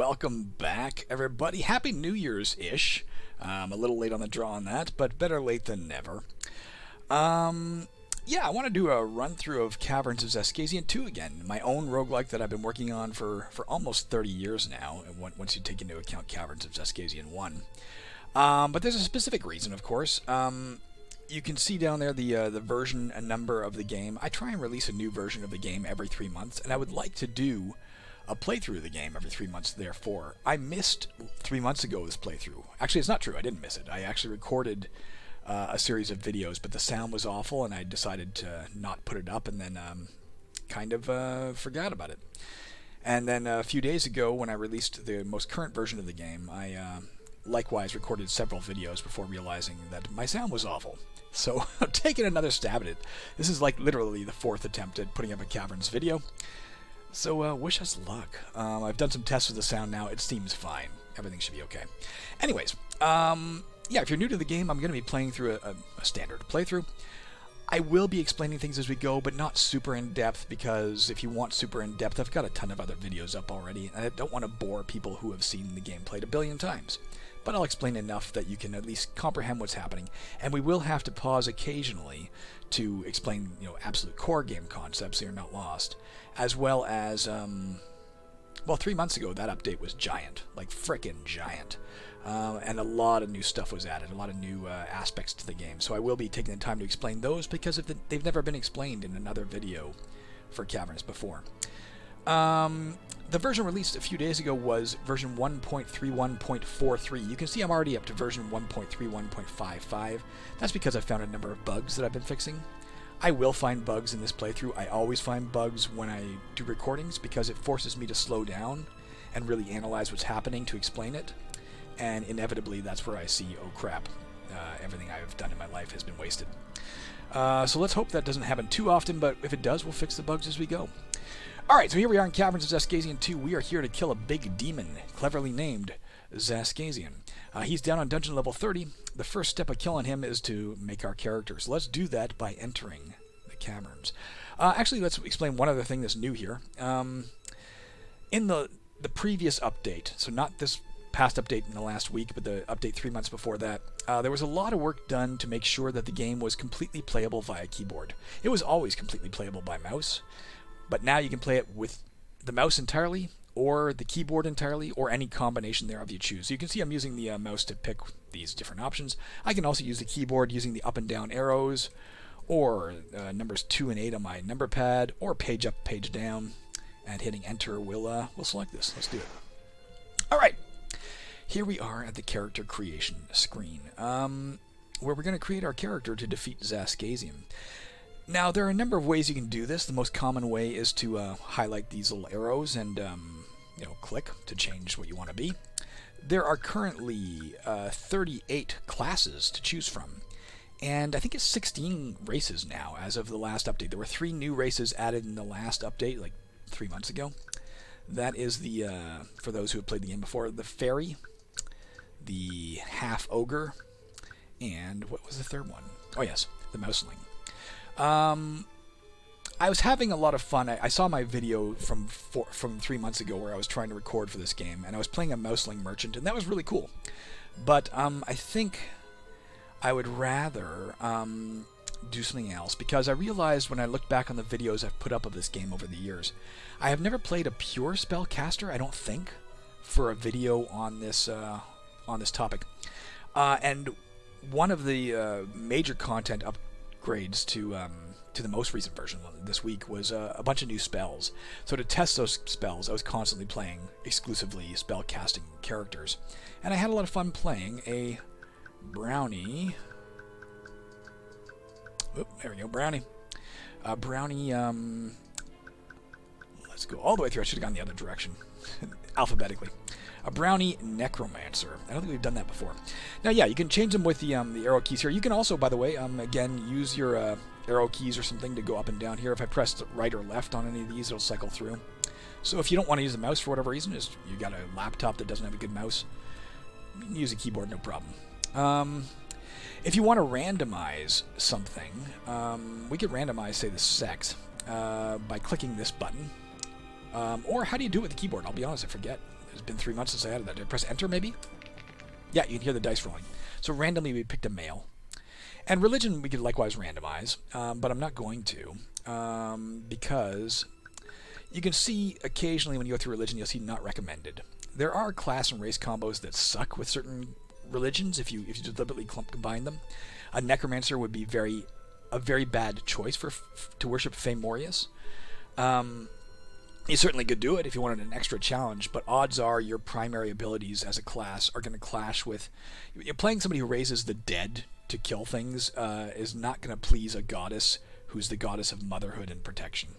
welcome back, everybody. Happy New Year's-ish. I'm a little late on the draw on that, but better late than never. Yeah, I want to do a run-through of Caverns of Xaskazien 2 again, my own roguelike that I've been working on for almost 30 years now, once you take into account Caverns of Xaskazien 1. But there's a specific reason, of course. You can see down there the version and number of the game. I try and release a new version of the game every 3 months, and I would like to do a playthrough of the game every 3 months, therefore. I missed 3 months ago this playthrough. Actually, it's not true. I didn't miss it. I actually recorded a series of videos, but the sound was awful, and I decided to not put it up, and then kind of forgot about it. And then a few days ago, when I released the most current version of the game, I likewise recorded several videos before realizing that my sound was awful. So I'm taking another stab at it. This is like literally the 4th attempt at putting up a Caverns video. So wish us luck. I've done some tests with the sound now. It seems fine. Everything should be okay. Anyways, yeah, if you're new to the game, I'm going to be playing through a standard playthrough. I will be explaining things as we go, but not super in-depth, because if you want super in-depth, I've got a ton of other videos up already, and I don't want to bore people who have seen the game played a billion times. But I'll explain enough that you can at least comprehend what's happening, and we will have to pause occasionally to explain, absolute core game concepts so you're not lost, as well as, well, 3 months ago that update was giant, like frickin' giant, and a lot of new stuff was added, a lot of new aspects to the game, so I will be taking the time to explain those because they've never been explained in another video for Caverns before. The version released a few days ago was version 1.31.43. You can see I'm already up to version 1.31.55. That's because I found a number of bugs that I've been fixing. I will find bugs in this playthrough. I always find bugs when I do recordings because it forces me to slow down and really analyze what's happening to explain it. And inevitably, that's where I see, oh crap, everything I've done in my life has been wasted. So let's hope that doesn't happen too often, but if it does, we'll fix the bugs as we go. Alright, so here we are in Caverns of Xaskazien 2. We are here to kill a big demon, cleverly named Xaskazien. He's down on dungeon level 30. The first step of killing him is to make our characters. Let's do that by entering the caverns. Actually, let's explain one other thing that's new here. In the previous update, so not this past update in the last week, but the update 3 months before that, there was a lot of work done to make sure that the game was completely playable via keyboard. It was always completely playable by mouse, but now you can play it with the mouse entirely, or the keyboard entirely, or any combination thereof you choose. So you can see I'm using the mouse to pick these different options. I can also use the keyboard using the up and down arrows, or numbers 2 and 8 on my number pad, or page up, page down, and hitting enter will select this. Let's do it. Alright, here we are at the character creation screen, where we're going to create our character to defeat Xaskazien. Now, there are a number of ways you can do this. The most common way is to highlight these little arrows and, click to change what you want to be. There are currently 38 classes to choose from, and I think it's 16 races now as of the last update. There were 3 new races added in the last update, like 3 months ago. That is the, for those who have played the game before, the Fairy, the Half Ogre, and what was the third one? Oh yes, the Mouseling. I was having a lot of fun. I saw my video from 3 months ago where I was trying to record for this game, and I was playing a Mouseling merchant, and that was really cool. But I think I would rather do something else, because I realized when I looked back on the videos I've put up of this game over the years, I have never played a pure spellcaster, I don't think, for a video on this topic. And one of the major content upgrades to the most recent version this week was a bunch of new spells. So to test those spells, I was constantly playing exclusively spell-casting characters. And I had a lot of fun playing a Brownie. Oop, there we go, Brownie. Brownie, let's go all the way through. I should have gone the other direction, alphabetically. A Brownie Necromancer. I don't think we've done that before. Now, yeah, you can change them with the arrow keys here. You can also, by the way, again, use your arrow keys or something to go up and down here. If I press right or left on any of these, it'll cycle through. So if you don't want to use the mouse for whatever reason, you got a laptop that doesn't have a good mouse, you can use a keyboard, no problem. If you want to randomize something, we could randomize, say, the sex by clicking this button. Or how do you do it with the keyboard? I'll be honest, I forget. It's been 3 months since I added that. Did I press enter, maybe? Yeah, you can hear the dice rolling. So randomly we picked a male. And religion we could likewise randomize, but I'm not going to, because you can see occasionally when you go through religion, you'll see not recommended. There are class and race combos that suck with certain religions if you deliberately combine them. A Necromancer would be a very bad choice to worship Famorius. You certainly could do it if you wanted an extra challenge, but odds are your primary abilities as a class are going to clash with... You're playing somebody who raises the dead to kill things is not going to please a goddess who's the goddess of motherhood and protection.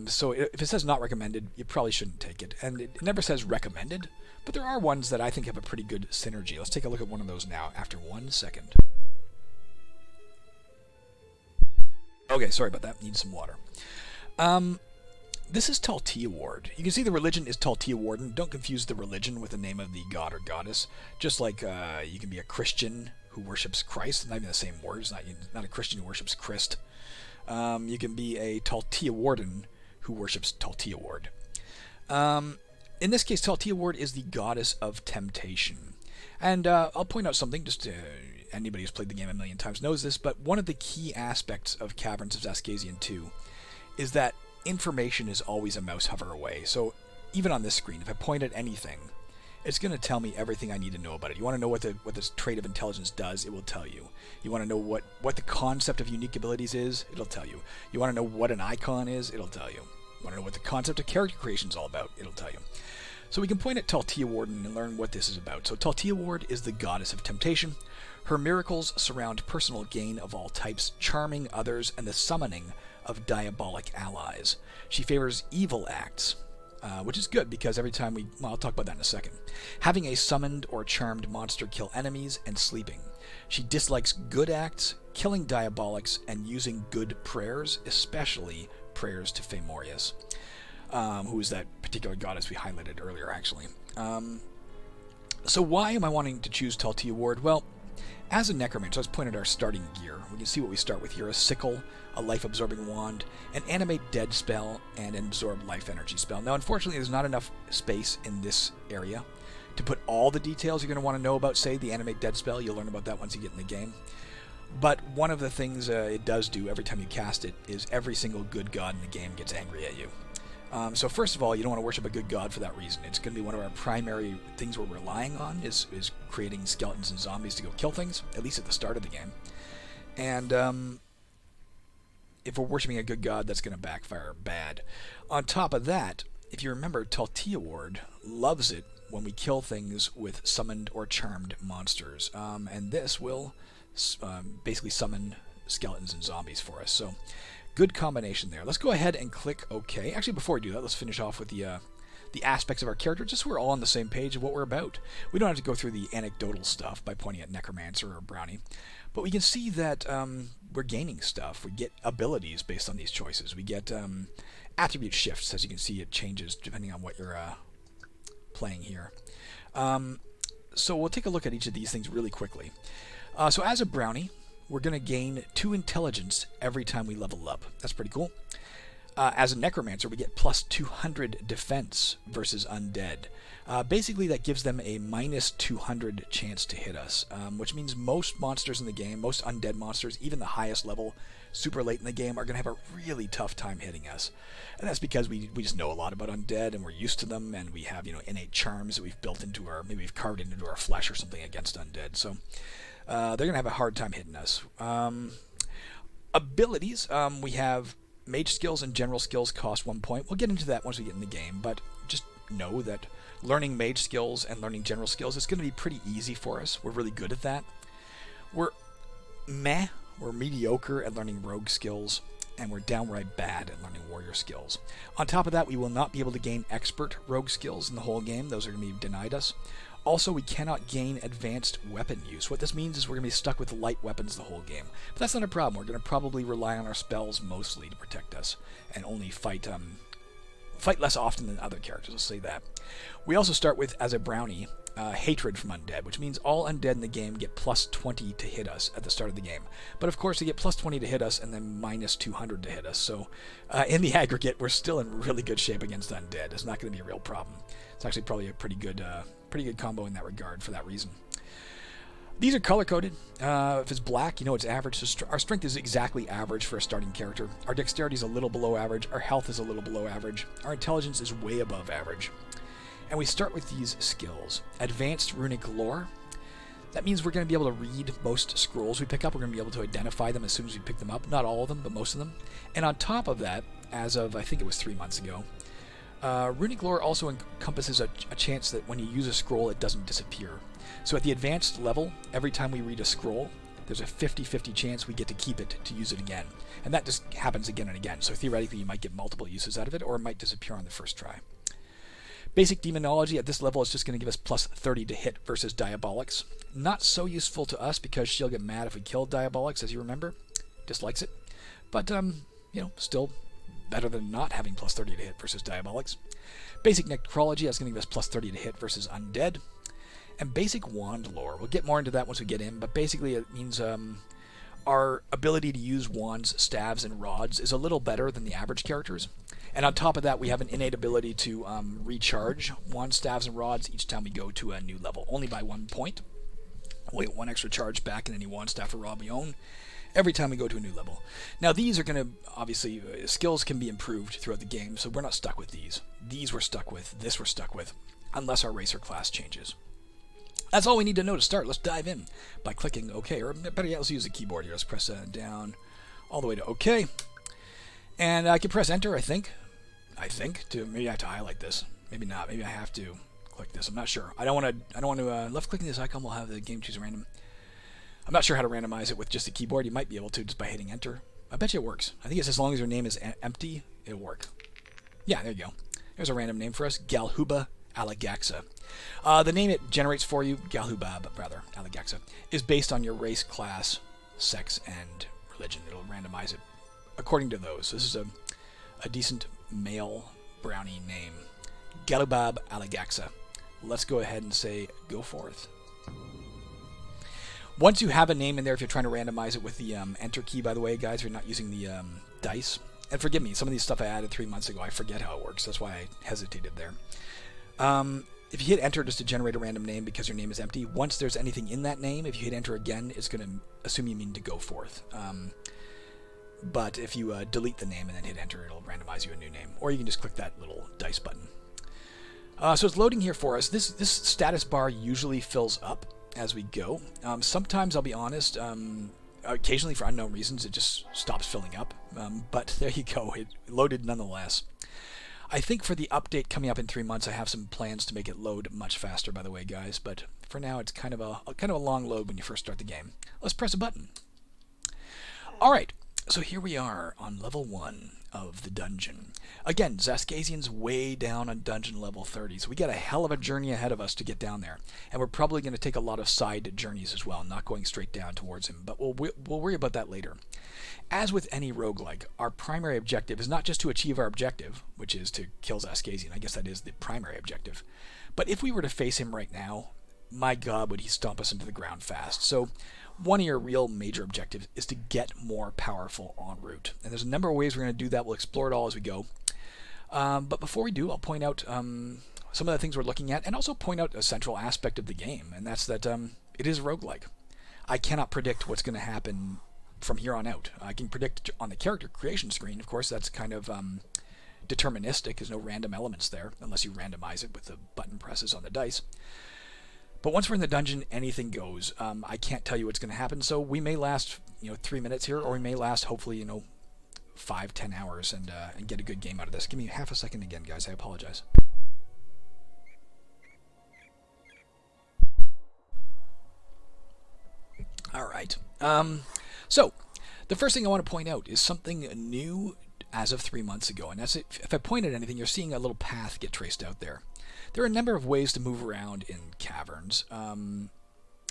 So if it says not recommended, you probably shouldn't take it. And it never says recommended, but there are ones that I think have a pretty good synergy. Let's take a look at one of those now after 1 second. Okay, sorry about that. Need some water. This is Taltia Ward. You can see the religion is Taltia Warden. Don't confuse the religion with the name of the god or goddess. Just like you can be a Christian who worships Christ. Not even the same word. It's not a Christian who worships Christ. You can be a Taltia Warden who worships Taltia Ward. In this case, Taltia Ward is the goddess of temptation. And I'll point out something, just anybody who's played the game a million times knows this, but one of the key aspects of Caverns of Xaskazien 2 is that information is always a mouse hover away. So even on this screen, if I point at anything, it's going to tell me everything I need to know about it. You want to know what this trait of intelligence does, it will tell you. You want to know what the concept of unique abilities is, it'll tell you. You want to know what an icon is, it'll tell you. You want to know what the concept of character creation is all about, it'll tell you. So we can point at Taltia Warden and learn what this is about. So Taltia Ward is the goddess of temptation. Her miracles surround personal gain of all types, charming others, and the summoning of diabolic allies. She favors evil acts, which is good because every time well, I'll talk about that in a second. Having a summoned or charmed monster kill enemies and sleeping. She dislikes good acts, killing diabolics, and using good prayers, especially prayers to Famorius, who is that particular goddess we highlighted earlier, actually. So why am I wanting to choose Taltia Ward? Well, as a Necromancer, let's point at our starting gear. We can see what we start with here. A sickle, a life-absorbing wand, an animate dead spell, and an absorb life energy spell. Now, unfortunately, there's not enough space in this area to put all the details you're going to want to know about, say, the animate dead spell. You'll learn about that once you get in the game. But one of the things it does do every time you cast it is every single good god in the game gets angry at you. So first of all, you don't want to worship a good god for that reason. It's going to be one of our primary things we're relying on is creating skeletons and zombies to go kill things, at least at the start of the game. And if we're worshiping a good god, that's going to backfire bad. On top of that, if you remember, Taltia Ward loves it when we kill things with summoned or charmed monsters. And this will basically summon skeletons and zombies for us. So good combination there. Let's go ahead and click OK. Actually, before we do that, let's finish off with the aspects of our character, just so we're all on the same page of what we're about. We don't have to go through the anecdotal stuff by pointing at Necromancer or Brownie, but we can see that we're gaining stuff. We get abilities based on these choices. We get attribute shifts. As you can see, it changes depending on what you're playing here. So we'll take a look at each of these things really quickly. So as a Brownie, we're going to gain 2 intelligence every time we level up. That's pretty cool. As a Necromancer, we get plus 200 defense versus undead. Basically, that gives them a minus 200 chance to hit us, which means most monsters in the game, most undead monsters, even the highest level, super late in the game, are going to have a really tough time hitting us. And that's because we just know a lot about undead, and we're used to them, and we have innate charms that we've built into maybe we've carved into our flesh or something against undead. So they're going to have a hard time hitting us. Abilities, we have mage skills and general skills cost 1 point. We'll get into that once we get in the game, but just know that learning mage skills and learning general skills is going to be pretty easy for us. We're really good at that. We're mediocre at learning rogue skills, and we're downright bad at learning warrior skills. On top of that, we will not be able to gain expert rogue skills in the whole game. Those are going to be denied us. Also, we cannot gain advanced weapon use. What this means is we're going to be stuck with light weapons the whole game. But that's not a problem. We're going to probably rely on our spells mostly to protect us, and only fight fight less often than other characters, let's say that. We also start with, as a Brownie, hatred from undead, which means all undead in the game get plus 20 to hit us at the start of the game. But of course, they get plus 20 to hit us and then minus 200 to hit us. So in the aggregate, we're still in really good shape against undead. It's not going to be a real problem. It's actually probably a pretty good combo in that regard for that reason. These are color-coded. If it's black, you know it's average. So our strength is exactly average for a starting character. Our dexterity is a little below average. Our health is a little below average. Our intelligence is way above average. And we start with these skills. Advanced Runic Lore. That means we're going to be able to read most scrolls we pick up. We're going to be able to identify them as soon as we pick them up. Not all of them, but most of them. And on top of that, as of, I think it was 3 months ago, Runic Lore also encompasses a chance that when you use a scroll, it doesn't disappear. So at the advanced level, every time we read a scroll, there's a 50-50 chance we get to keep it to use it again. And that just happens again and again. So theoretically, you might get multiple uses out of it, or it might disappear on the first try. Basic Demonology at this level is just going to give us plus 30 to hit versus Diabolics. Not so useful to us because she'll get mad if we kill Diabolics, as you remember. Dislikes it. But, still better than not having plus 30 to hit versus Diabolics. Basic Necrology, that's going to give us plus 30 to hit versus Undead. And Basic Wand Lore. We'll get more into that once we get in, but basically it means our ability to use wands, staves, and rods is a little better than the average characters. And on top of that, we have an innate ability to recharge wands, staves, and rods each time we go to a new level, only by 1 point. We'll get 1 extra charge back in any wand, staff, or rod we own every time we go to a new level. Now these are going to, obviously, skills can be improved throughout the game, so we're not stuck with these. These we're stuck with, this we're stuck with, unless our racer class changes. That's all we need to know to start. Let's dive in by clicking OK, or better yet, let's use the keyboard here. Let's press down all the way to OK. And I can press Enter, I think, maybe I have to highlight this. Maybe not. Maybe I have to click this. I'm not sure. I don't want to left clicking this icon will have the game choose random. I'm not sure how to randomize it with just a keyboard. You might be able to just by hitting Enter. I bet you it works. I think it's as long as your name is empty, it'll work. Yeah, there you go. There's a random name for us, Galhuba Alagaxa. The name it generates for you, Alagaxa, is based on your race, class, sex, and religion. It'll randomize it according to those. This is a decent male Brownie name, Galubab Alagaxa. Let's go ahead and say go forth. Once you have a name in there, if you're trying to randomize it with the Enter key, by the way, guys, if you're not using the dice, and forgive me, some of these stuff I added 3 months ago, I forget how it works. That's why I hesitated there. If you hit Enter just to generate a random name because your name is empty, once there's anything in that name, if you hit Enter again, it's going to assume you mean to go forth. But if you delete the name and then hit Enter, it'll randomize you a new name. Or you can just click that little dice button. So it's loading here for us. This status bar usually fills up as we go. Sometimes, I'll be honest, occasionally for unknown reasons, it just stops filling up. But there you go. It loaded nonetheless. I think for the update coming up in 3 months, I have some plans to make it load much faster, by the way, guys. But for now, it's kind of a long load when you first start the game. Let's press a button. All right, so here we are on level 1 of the dungeon. Again, Xaskazien's way down on dungeon level 30, so we got a hell of a journey ahead of us to get down there. And we're probably going to take a lot of side journeys as well, not going straight down towards him. But we'll worry about that later. As with any roguelike, our primary objective is not just to achieve our objective, which is to kill Xaskazien. I guess that is the primary objective. But if we were to face him right now, my God, would he stomp us into the ground fast. So one of your real major objectives is to get more powerful en route. And there's a number of ways we're going to do that. We'll explore it all as we go. But before we do, I'll point out some of the things we're looking at, and also point out a central aspect of the game, and that's that it is roguelike. I cannot predict what's going to happen from here on out. I can predict on the character creation screen. Of course, that's kind of deterministic. There's no random elements there, unless you randomize it with the button presses on the dice. But once we're in the dungeon, anything goes. I can't tell you what's going to happen, so we may last 3 minutes here, or we may last, hopefully, 5-10 hours and get a good game out of this. Give me half a second again, guys. I apologize. All right. So the first thing I want to point out is something new as of 3 months ago, and that's it. If I point at anything, you're seeing a little path get traced out there. There are a number of ways to move around in Caverns.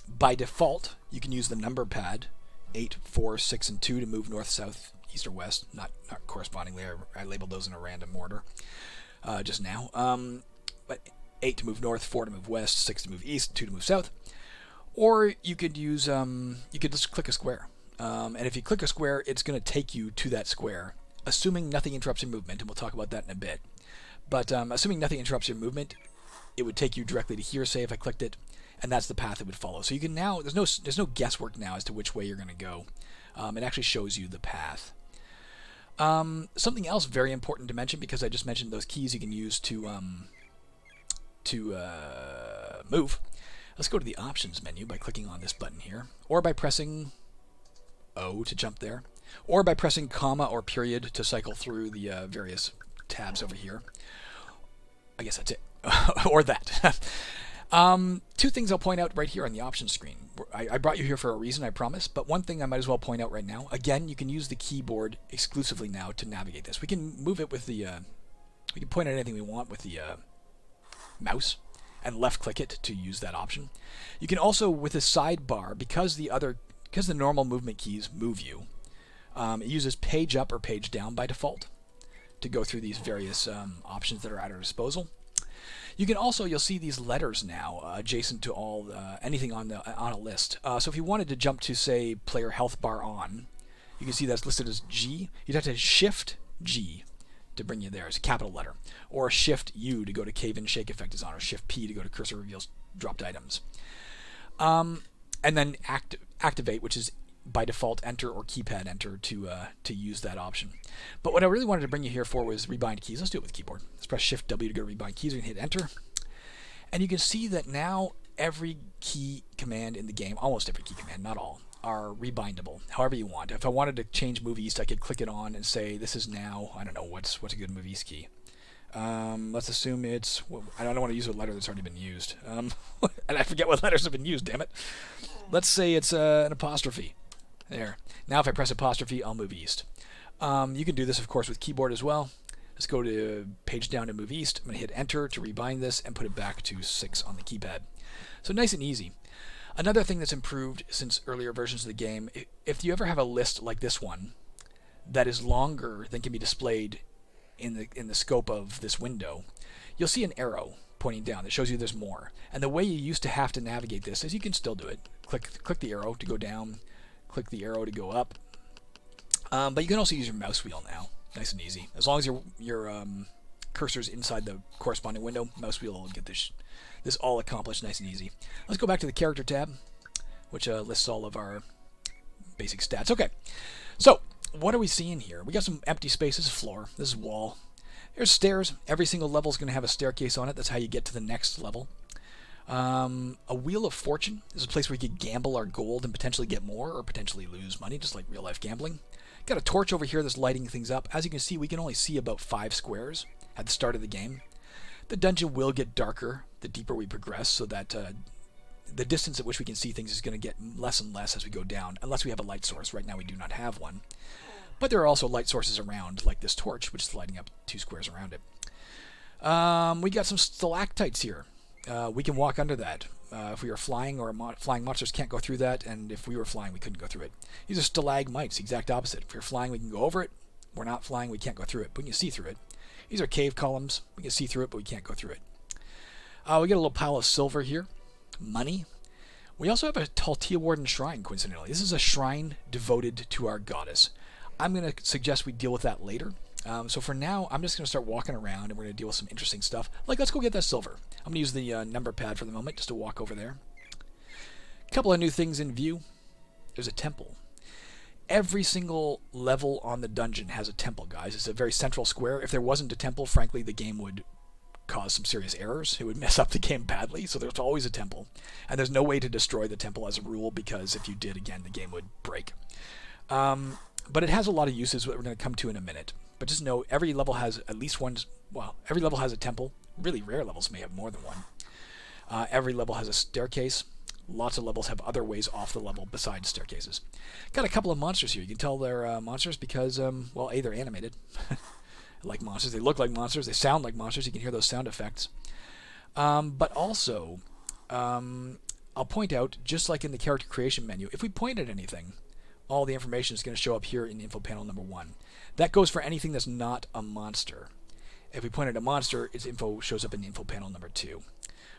By default, you can use the number pad 8, 4, 6, and 2 to move north, south, east, or west. Not correspondingly. I labeled those in a random order. just now. But 8 to move north, 4 to move west, 6 to move east, 2 to move south. Or you could use, you could just click a square. And if you click a square, it's going to take you to that square, assuming nothing interrupts your movement, and we'll talk about that in a bit. But assuming nothing interrupts your movement, it would take you directly to here, say, if I clicked it, and that's the path it would follow. So you can now, there's no guesswork now as to which way you're going to go. It actually shows you the path. Something else very important to mention, because I just mentioned those keys you can use to move. Let's go to the options menu by clicking on this button here, or by pressing O to jump there, or by pressing comma or period to cycle through the various tabs over here. I guess that's it. Or that. Two things I'll point out right here on the options screen. I brought you here for a reason, I promise, but one thing I might as well point out right now. Again, you can use the keyboard exclusively now to navigate this. We can move it with the, we can point at anything we want with the mouse, and left click it to use that option. You can also, with the sidebar, because the normal movement keys move you, it uses page up or page down by default to go through these various options that are at our disposal. You can also, you'll see these letters now adjacent to all anything on a list. So if you wanted to jump to, say, player health bar on, you can see that's listed as G. You'd have to Shift G to bring you there. It's a capital letter. Or Shift U to go to Cave-In Shake Effect is on, or Shift P to go to Cursor Reveals Dropped Items. And then Activate, which is by default Enter or Keypad Enter to use that option. But what I really wanted to bring you here for was rebind keys. Let's do it with keyboard. Let's press Shift W to go to rebind keys. We can hit Enter. And you can see that now every key command in the game, almost every key command, not all, are rebindable, however you want. If I wanted to change Move East, I could click it on and say, this is now, I don't know, what's a good Move East key? Let's assume it's, I don't want to use a letter that's already been used. And I forget what letters have been used, damn it. Let's say it's an apostrophe. There. Now if I press apostrophe, I'll move east. You can do this, of course, with keyboard as well. Let's go to page down to move east. I'm going to hit Enter to rebind this and put it back to 6 on the keypad. So nice and easy. Another thing that's improved since earlier versions of the game, if you ever have a list like this one that is longer than can be displayed in the scope of this window, you'll see an arrow pointing down that shows you there's more. And the way you used to have to navigate this is you can still do it. Click the arrow to go down, click the arrow to go up. But you can also use your mouse wheel now, nice and easy. As long as your cursor's inside the corresponding window, mouse wheel will get this all accomplished nice and easy. Let's go back to the character tab, which lists all of our basic stats. Okay, so what are we seeing here? We got some empty space. This is floor. This is wall. There's stairs. Every single level is going to have a staircase on it. That's how you get to the next level. A Wheel of Fortune is a place where you could gamble our gold and potentially get more or potentially lose money, just like real life gambling. Got a torch over here that's lighting things up. As you can see, we can only see about 5 squares at the start of the game. The dungeon will get darker the deeper we progress, so that the distance at which we can see things is going to get less and less as we go down, unless we have a light source. Right now we do not have one. But there are also light sources around, like this torch, which is lighting up 2 squares around it. We got some stalactites here. We can walk under that. If we were flying, or flying monsters can't go through that, and if we were flying, we couldn't go through it. These are stalagmites, the exact opposite. If we're flying, we can go over it. We're not flying, we can't go through it, but we can see through it. These are cave columns. We can see through it, but we can't go through it. We get a little pile of silver here. Money. We also have a Taltia Warden Shrine, coincidentally. This is a shrine devoted to our goddess. I'm going to suggest we deal with that later. So for now, I'm just going to start walking around, and we're going to deal with some interesting stuff. Like, let's go get that silver. I'm going to use the number pad for the moment, just to walk over there. A couple of new things in view. There's a temple. Every single level on the dungeon has a temple, guys. It's a very central square. If there wasn't a temple, frankly, the game would cause some serious errors. It would mess up the game badly, so there's always a temple. And there's no way to destroy the temple as a rule, because if you did, again, the game would break. But it has a lot of uses that we're going to come to in a minute. But just know, every level has at least one, well, every level has a temple. Really rare levels may have more than one. Every level has a staircase. Lots of levels have other ways off the level besides staircases. Got a couple of monsters here. You can tell they're monsters because, well, A, they're animated. Like monsters. They look like monsters. They sound like monsters. You can hear those sound effects. But also, I'll point out, just like in the character creation menu, if we point at anything, all the information is going to show up here in info panel number 1. That goes for anything that's not a monster. if we point at a monster, its info shows up in info panel number 2.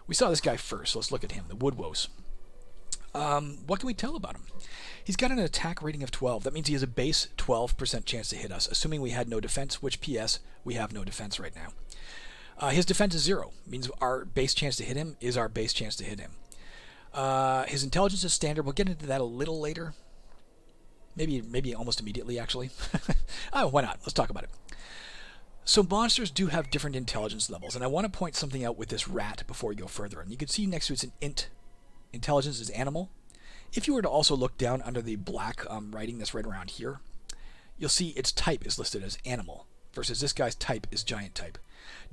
We saw this guy first, so let's look at him, the Woodwose. What can we tell about him? He's got an attack rating of 12. That means he has a base 12% chance to hit us, assuming we had no defense, which, P.S., we have no defense right now. His defense is 0. Means our base chance to hit him is our base chance to hit him. His intelligence is standard. We'll get into that a little later. Maybe almost immediately, actually. Oh, why not? Let's talk about it. So monsters do have different intelligence levels, and I want to point something out with this rat before we go further. And you can see next to it's an int. Intelligence is animal. If you were to also look down under the black writing that's right around here, you'll see its type is listed as animal, versus this guy's type is giant type.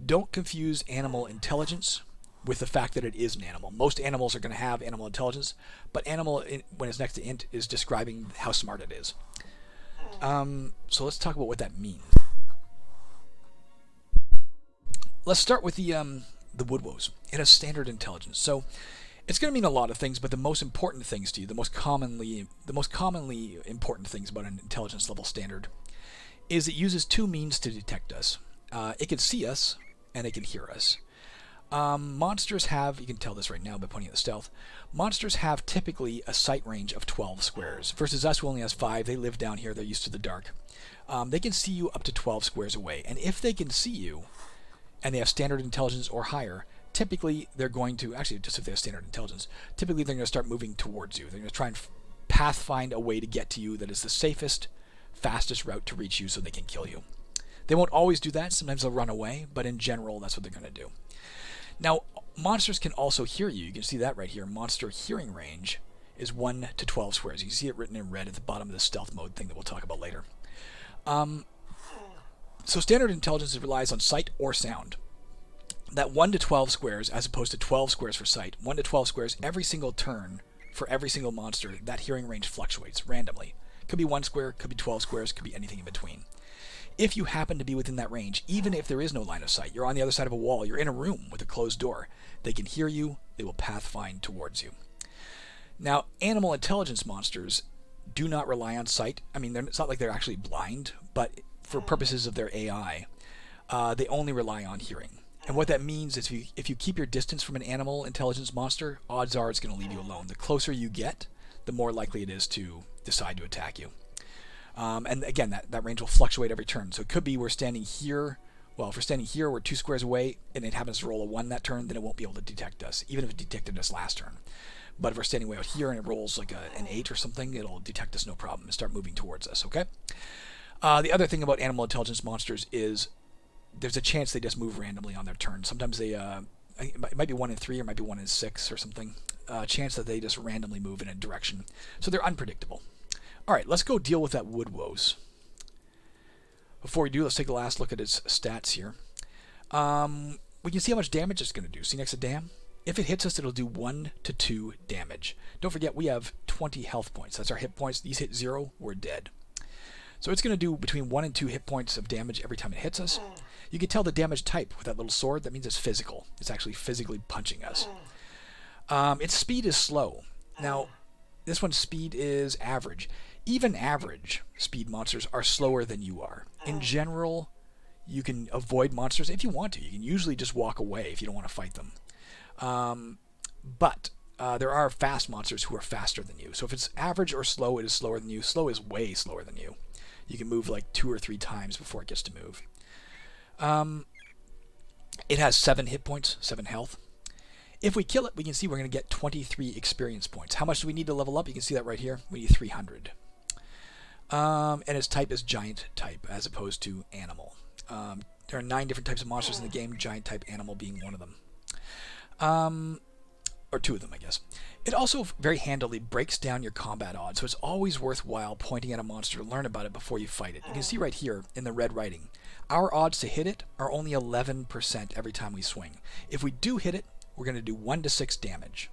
Don't confuse animal intelligence with the fact that it is an animal. Most animals are going to have animal intelligence, but animal, when it's next to int, is describing how smart it is. So let's talk about what that means. Let's start with the Woodwose. It has standard intelligence, so it's going to mean a lot of things, but the most important things to you, the most commonly important things about an intelligence level standard, is it uses 2 means to detect us. It can see us, and it can hear us. Monsters have, you can tell this right now by pointing at the stealth, monsters have typically a sight range of 12 squares, versus us who only has 5. They live down here, they're used to the dark. They can see you up to 12 squares away, and if they can see you, and they have standard intelligence or higher, typically they're going to, actually just if they have standard intelligence, typically they're going to start moving towards you. They're going to try and pathfind a way to get to you that is the safest, fastest route to reach you so they can kill you. They won't always do that, sometimes they'll run away, but in general that's what they're going to do. Now, monsters can also hear you. You can see that right here. Monster hearing range is 1 to 12 squares. You can see it written in red at the bottom of the stealth mode thing that we'll talk about later. So standard intelligence relies on sight or sound. That 1 to 12 squares, as opposed to 12 squares for sight, 1 to 12 squares every single turn for every single monster, that hearing range fluctuates randomly. Could be 1 square, could be 12 squares, could be anything in between. If you happen to be within that range, even if there is no line of sight, you're on the other side of a wall, you're in a room with a closed door, they can hear you, they will pathfind towards you. Now, animal intelligence monsters do not rely on sight. I mean, it's not like they're actually blind, but for purposes of their AI, they only rely on hearing. And what that means is if you keep your distance from an animal intelligence monster, odds are it's going to leave you alone. The closer you get, the more likely it is to decide to attack you. And again, that range will fluctuate every turn. So it could be we're standing here. Well, if we're standing here, we're 2 squares away, and it happens to roll a 1 that turn, then it won't be able to detect us, even if it detected us last turn. But if we're standing way out here and it rolls like an 8 or something, it'll detect us no problem and start moving towards us, okay? The other thing about animal intelligence monsters is there's a chance they just move randomly on their turn. Sometimes they, it might be 1 in 3 or it might be 1 in 6 or something. Chance that they just randomly move in a direction. So they're unpredictable. All right, let's go deal with that Woodwose. Before we do, let's take a last look at its stats here. We can see how much damage it's going to do. See next to dam? If it hits us, it'll do 1 to 2 damage. Don't forget, we have 20 health points. That's our hit points. These hit 0, we're dead. So it's going to do between 1 and 2 hit points of damage every time it hits us. You can tell the damage type with that little sword. That means it's physical. It's actually physically punching us. Its speed is slow. Now, this one's speed is average. Even average speed monsters are slower than you are. In general, you can avoid monsters if you want to. You can usually just walk away if you don't want to fight them. But there are fast monsters who are faster than you. So if it's average or slow, it is slower than you. Slow is way slower than you. You can move like 2 or 3 times before it gets to move. It has 7 hit points, 7 health. If we kill it, we can see we're going to get 23 experience points. How much do we need to level up? You can see that right here. We need 300. And its type is giant type as opposed to animal. There are 9 different types of monsters in the game, giant type animal being one of them. Or 2 of them, I guess. It also very handily breaks down your combat odds, so it's always worthwhile pointing at a monster to learn about it before you fight it. You can see right here in the red writing, our odds to hit it are only 11% every time we swing. If we do hit it, we're going to do 1 to 6 damage.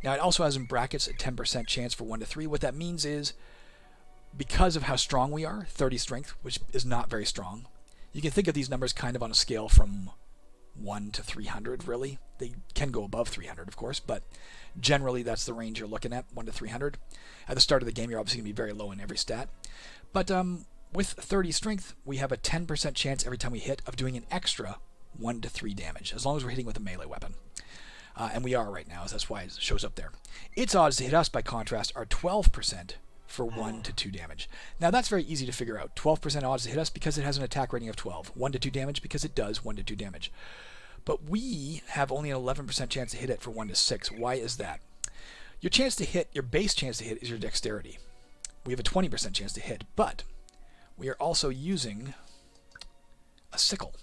Now it also has in brackets a 10% chance for 1 to 3. What that means is, because of how strong we are, 30 strength, which is not very strong, you can think of these numbers kind of on a scale from 1 to 300, really. They can go above 300, of course, but generally that's the range you're looking at, 1 to 300. At the start of the game, you're obviously going to be very low in every stat. But With 30 strength, we have a 10% chance every time we hit of doing an extra 1 to 3 damage, as long as we're hitting with a melee weapon. And we are right now, so that's why it shows up there. Its odds to hit us, by contrast, are 12% for 1 to 2 damage. Now that's very easy to figure out. 12% odds to hit us because it has an attack rating of 12. 1 to 2 damage because it does 1 to 2 damage. But we have only an 11% chance to hit it for 1 to 6. Why is that? Your chance to hit, your base chance to hit, is your dexterity. We have a 20% chance to hit, but we are also using a sickle.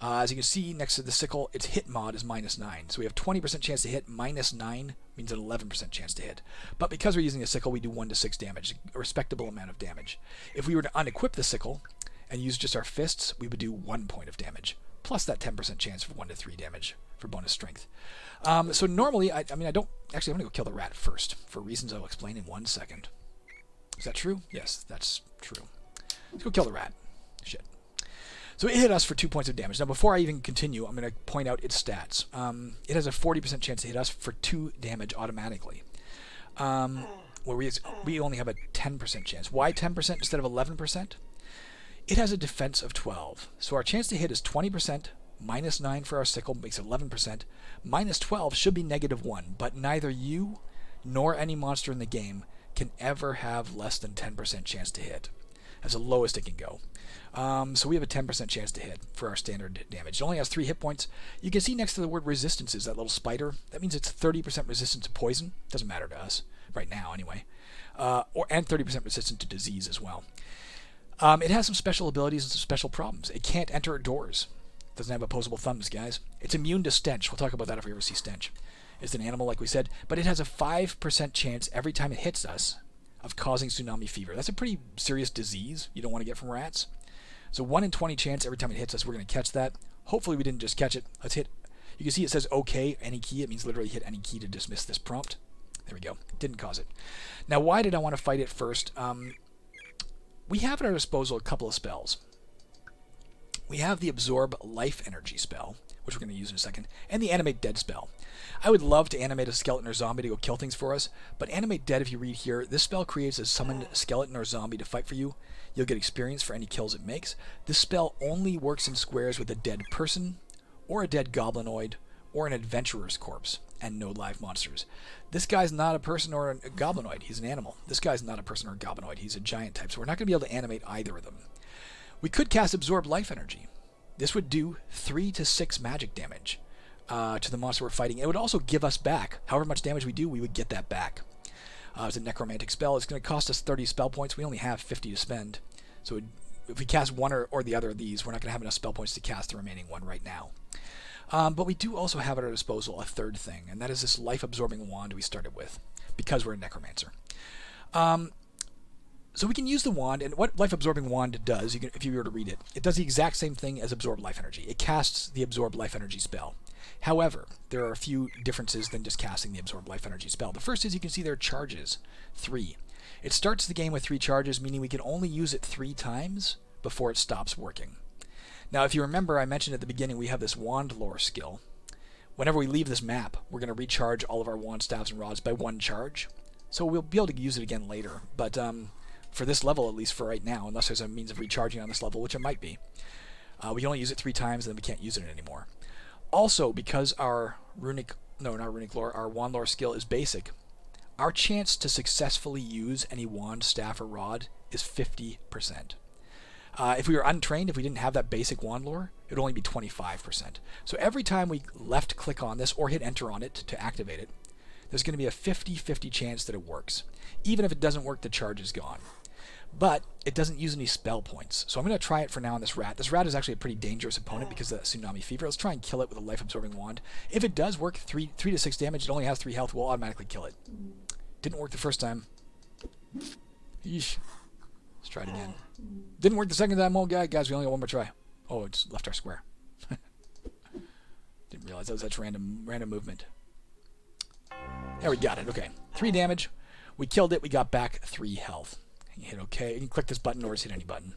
As you can see next to the sickle, its hit mod is -9. So we have 20% chance to hit. -9 means an 11% chance to hit. But because we're using a sickle, we do 1 to 6 damage, a respectable amount of damage. If we were to unequip the sickle and use just our fists, we would do 1 point of damage, plus that 10% chance for 1 to 3 damage for bonus strength. So normally, I don't... Actually, I'm going to go kill the rat first, for reasons I'll explain in 1 second. Is that true? Yes, that's true. Let's go kill the rat. Shit. So it hit us for 2 points of damage. Now, before I even continue, I'm going to point out its stats. It has a 40% chance to hit us for 2 damage automatically, where we only have a 10% chance. Why 10% instead of 11%? It has a defense of 12. So our chance to hit is 20%, -9 for our sickle makes it 11%, -12 should be -1, but neither you nor any monster in the game can ever have less than 10% chance to hit. That's the lowest it can go. So we have a 10% chance to hit for our standard damage. It only has 3 hit points. You can see next to the word resistances, that little spider. That means it's 30% resistant to poison. Doesn't matter to us, right now anyway. And 30% resistant to disease as well. It has some special abilities and some special problems. It can't enter doors. Doesn't have opposable thumbs, guys. It's immune to stench. We'll talk about that if we ever see stench. It's an animal, like we said. But it has a 5% chance every time it hits us of causing tsunami fever. That's a pretty serious disease you don't want to get from rats. So 1 in 20 chance every time it hits us, we're going to catch that. Hopefully we didn't just catch it. Let's hit. You can see it says OK, any key. It means literally hit any key to dismiss this prompt. There we go. Didn't cause it. Now, why did I want to fight it first? We have at our disposal a couple of spells. We have the Absorb Life Energy spell, which we're going to use in a second, and the Animate Dead spell. I would love to animate a skeleton or zombie to go kill things for us, but Animate Dead, if you read here, this spell creates a summoned skeleton or zombie to fight for you. You'll get experience for any kills it makes. This spell only works in squares with a dead person, or a dead goblinoid, or an adventurer's corpse, and no live monsters. This guy's not a person or a goblinoid, he's an animal. This guy's not a person or a goblinoid, he's a giant type, so we're not going to be able to animate either of them. We could cast Absorb Life Energy. This would do 3 to 6 magic damage to the monster we're fighting. It would also give us back. However much damage we do, we would get that back. It's a necromantic spell. It's going to cost us 30 spell points. We only have 50 to spend. So if we cast one or the other of these, we're not going to have enough spell points to cast the remaining one right now. But we do also have at our disposal a third thing, and that is this life-absorbing wand we started with, because we're a necromancer. So we can use the wand, and what life-absorbing wand does, if you were to read it, it does the exact same thing as Absorb Life Energy. It casts the Absorb Life Energy spell. However, there are a few differences than just casting the Absorb Life Energy spell. The first is you can see there are charges, 3. It starts the game with 3 charges, meaning we can only use it 3 times before it stops working. Now, if you remember, I mentioned at the beginning we have this wand lore skill. Whenever we leave this map, we're going to recharge all of our wand staves and rods by 1 charge. So we'll be able to use it again later. But for this level, at least for right now, unless there's a means of recharging on this level, which it might be, we can only use it 3 times, and then we can't use it anymore. Also, because our our wand lore skill is basic, our chance to successfully use any wand, staff, or rod is 50%. If we were untrained, if we didn't have that basic wand lore, it would only be 25%. So every time we left-click on this or hit enter on it to activate it, there's going to be a 50-50 chance that it works. Even if it doesn't work, the charge is gone. But it doesn't use any spell points. So I'm going to try it for now on this rat. This rat is actually a pretty dangerous opponent because of that tsunami fever. Let's try and kill it with a life-absorbing wand. If it does work, 3 to 6 damage, it only has 3 health, we'll automatically kill it. Didn't work the first time. Yeesh. Let's try it again. Didn't work the second time. Oh, guys, we only got 1 more try. Oh, it's left our square. Didn't realize that was such random movement. There, we got it. Okay. 3 damage. We killed it. We got back 3 health. You hit OK. You can click this button or just hit any button.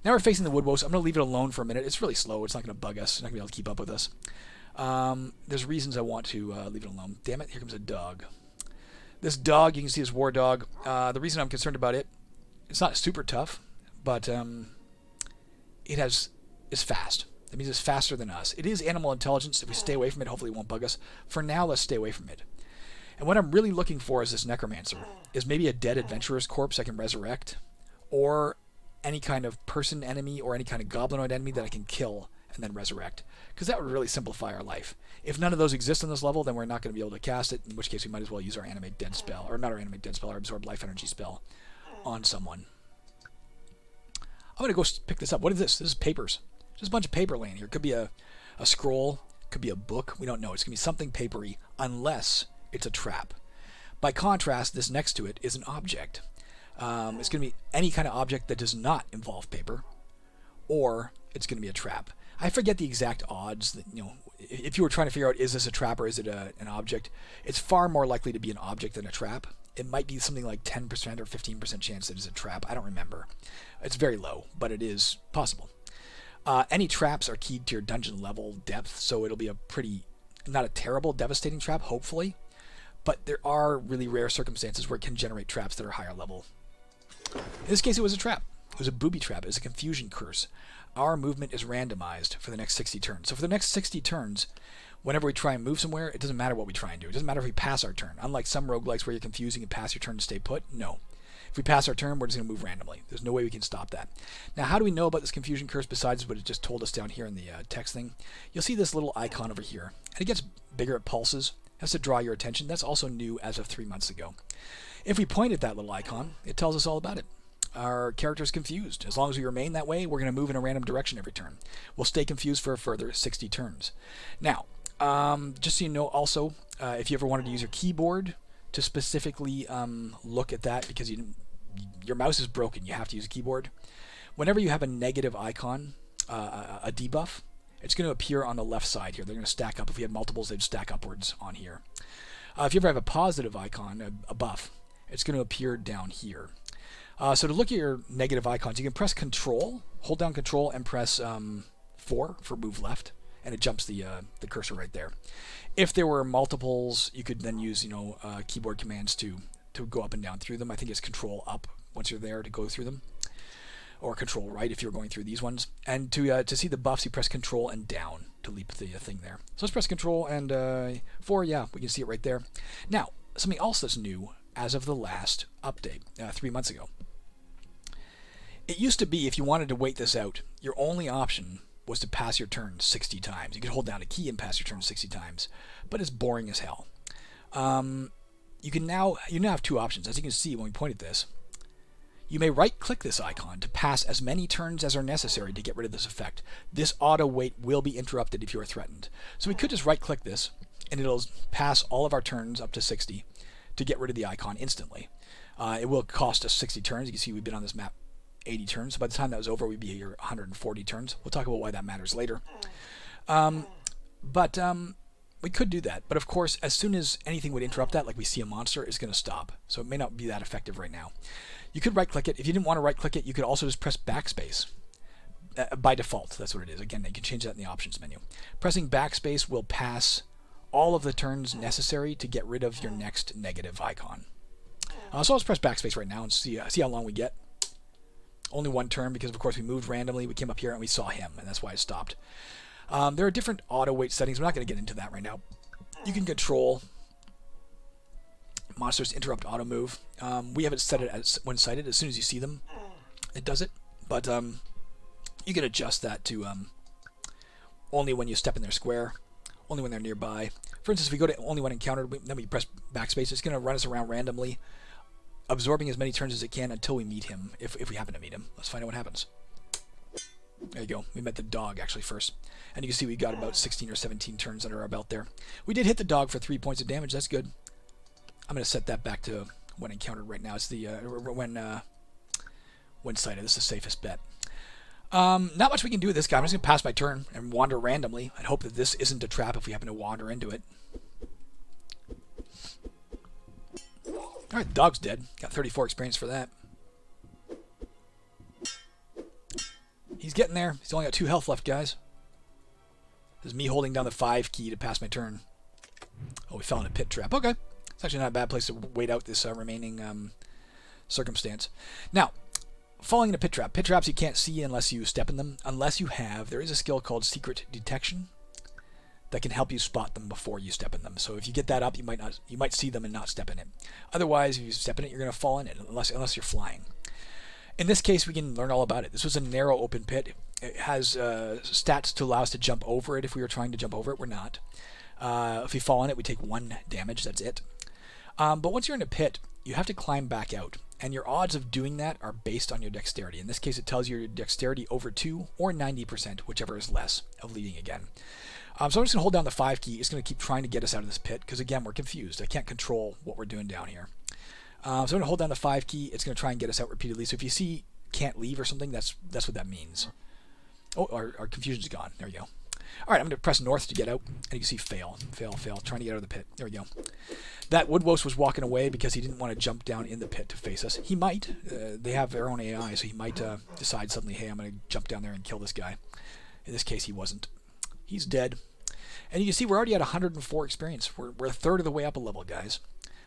Now we're facing the woodwose. I'm going to leave it alone for a minute. It's really slow. It's not going to bug us. It's not going to be able to keep up with us. There's reasons I want to leave it alone. Damn it. Here comes a dog. This dog, you can see this war dog. The reason I'm concerned about it, it's not super tough, but it is fast. That means it's faster than us. It is animal intelligence. If we stay away from it, hopefully it won't bug us. For now, let's stay away from it. And what I'm really looking for is this Necromancer. Is maybe a dead adventurer's corpse I can resurrect, or any kind of person enemy or any kind of goblinoid enemy that I can kill and then resurrect. Because that would really simplify our life. If none of those exist on this level, then we're not going to be able to cast it, in which case we might as well use our Animate Dead spell, or not our Animate Dead spell, our Absorb Life Energy spell on someone. I'm going to go pick this up. What is this? This is papers. Just a bunch of paper laying here. It could be a scroll, could be a book. We don't know. It's going to be something papery, unless it's a trap. By contrast, this next to it is an object. It's going to be any kind of object that does not involve paper, or it's going to be a trap. I forget the exact odds. That, if you were trying to figure out, is this a trap or is it an object, it's far more likely to be an object than a trap. It might be something like 10% or 15% chance that it's a trap. I don't remember. It's very low, but it is possible. Any traps are keyed to your dungeon level depth, so it'll be a pretty, not a terrible, devastating trap, hopefully. But there are really rare circumstances where it can generate traps that are higher level. In this case, it was a trap. It was a booby trap. It was a confusion curse. Our movement is randomized for the next 60 turns. So for the next 60 turns, whenever we try and move somewhere, it doesn't matter what we try and do. It doesn't matter if we pass our turn. Unlike some roguelikes where you're confusing and pass your turn to stay put, no. If we pass our turn, we're just going to move randomly. There's no way we can stop that. Now, how do we know about this confusion curse besides what it just told us down here in the text thing? You'll see this little icon over here. And it gets bigger, it pulses. It has to draw your attention. That's also new as of 3 months ago. If we point at that little icon, it tells us all about it. Our character is confused. As long as we remain that way, we're going to move in a random direction every turn. We'll stay confused for a further 60 turns. Now, just so you know also, if you ever wanted to use your keyboard to specifically look at that, because your mouse is broken, you have to use a keyboard. Whenever you have a negative icon, a debuff, it's going to appear on the left side here. They're going to stack up. If we have multiples, they'd stack upwards on here. If you ever have a positive icon, a buff, it's going to appear down here. So to look at your negative icons, you can press Control, hold down Control, and press 4 for move left, and it jumps the cursor right there. If there were multiples, you could then use keyboard commands to go up and down through them. I think it's Control up once you're there to go through them, or Control right if you're going through these ones. And to see the buffs, you press Control and down to leap the thing there. So let's press Control and 4. Yeah, we can see it right there. Now, something else that's new as of the last update 3 months ago. It used to be, if you wanted to wait this out, your only option was to pass your turn 60 times. You could hold down a key and pass your turn 60 times, but it's boring as hell. You now have 2 options. As you can see when we point at this, you may right-click this icon to pass as many turns as are necessary to get rid of this effect. This auto wait will be interrupted if you are threatened. So we could just right-click this, and it'll pass all of our turns up to 60 to get rid of the icon instantly. It will cost us 60 turns. You can see we've been on this map 80 turns. So by the time that was over, we'd be here 140 turns. We'll talk about why that matters later. But we could do that. But of course, as soon as anything would interrupt that, like we see a monster, it's going to stop. So it may not be that effective right now. You could right-click it. If you didn't want to right-click it, you could also just press backspace. By default, that's what it is. Again, you can change that in the options menu. Pressing backspace will pass all of the turns necessary to get rid of your next negative icon. So let's press backspace right now and see how long we get. Only 1 turn, because of course we moved randomly. We came up here and we saw him, and that's why it stopped. There are different auto wait settings. We're not going to get into that right now. You can control monsters to interrupt auto move. We have it set it as when sighted. As soon as you see them, it does it. But you can adjust that to only when you step in their square, only when they're nearby. For instance, if we go to only when encountered, then we press backspace. It's going to run us around randomly, absorbing as many turns as it can until we meet him, if we happen to meet him. Let's find out what happens. There you go. We met the dog, actually, first. And you can see we got about 16 or 17 turns under our belt there. We did hit the dog for 3 points of damage. That's good. I'm going to set that back to when encountered right now. It's the when sighted. This is the safest bet. Not much we can do with this guy. I'm just going to pass my turn and wander randomly and hope that this isn't a trap if we happen to wander into it. Alright, the dog's dead. Got 34 experience for that. He's getting there. He's only got 2 health left, guys. This is me holding down the 5 key to pass my turn. Oh, we fell in a pit trap. Okay. It's actually not a bad place to wait out this remaining circumstance. Now, falling in a pit trap. Pit traps you can't see unless you step in them. Unless you have, there is a skill called Secret Detection that can help you spot them before you step in them. So if you get that up, you might see them and not step in it. Otherwise, if you step in it, you're going to fall in it unless you're flying. In this case, we can learn all about it. This was a narrow open pit. It has stats to allow us to jump over it if we were trying to jump over it. We're not. If we fall in it, we take 1 damage. That's it. But once you're in a pit, you have to climb back out. And your odds of doing that are based on your dexterity. In this case, it tells you your dexterity over 2 or 90%, whichever is less, of leading again. So I'm just going to hold down the 5 key. It's going to keep trying to get us out of this pit because, again, we're confused. I can't control what we're doing down here. So I'm going to hold down the 5 key. It's going to try and get us out repeatedly. So if you see can't leave or something, that's what that means. Oh, our confusion's gone. There we go. All right, I'm going to press north to get out, and you can see fail, trying to get out of the pit. There we go. That woodwose was walking away because he didn't want to jump down in the pit to face us. He might. They have their own AI, so he might decide suddenly, hey, I'm going to jump down there and kill this guy. In this case, he wasn't. He's dead. And you can see we're already at 104 experience. We're a third of the way up a level, guys.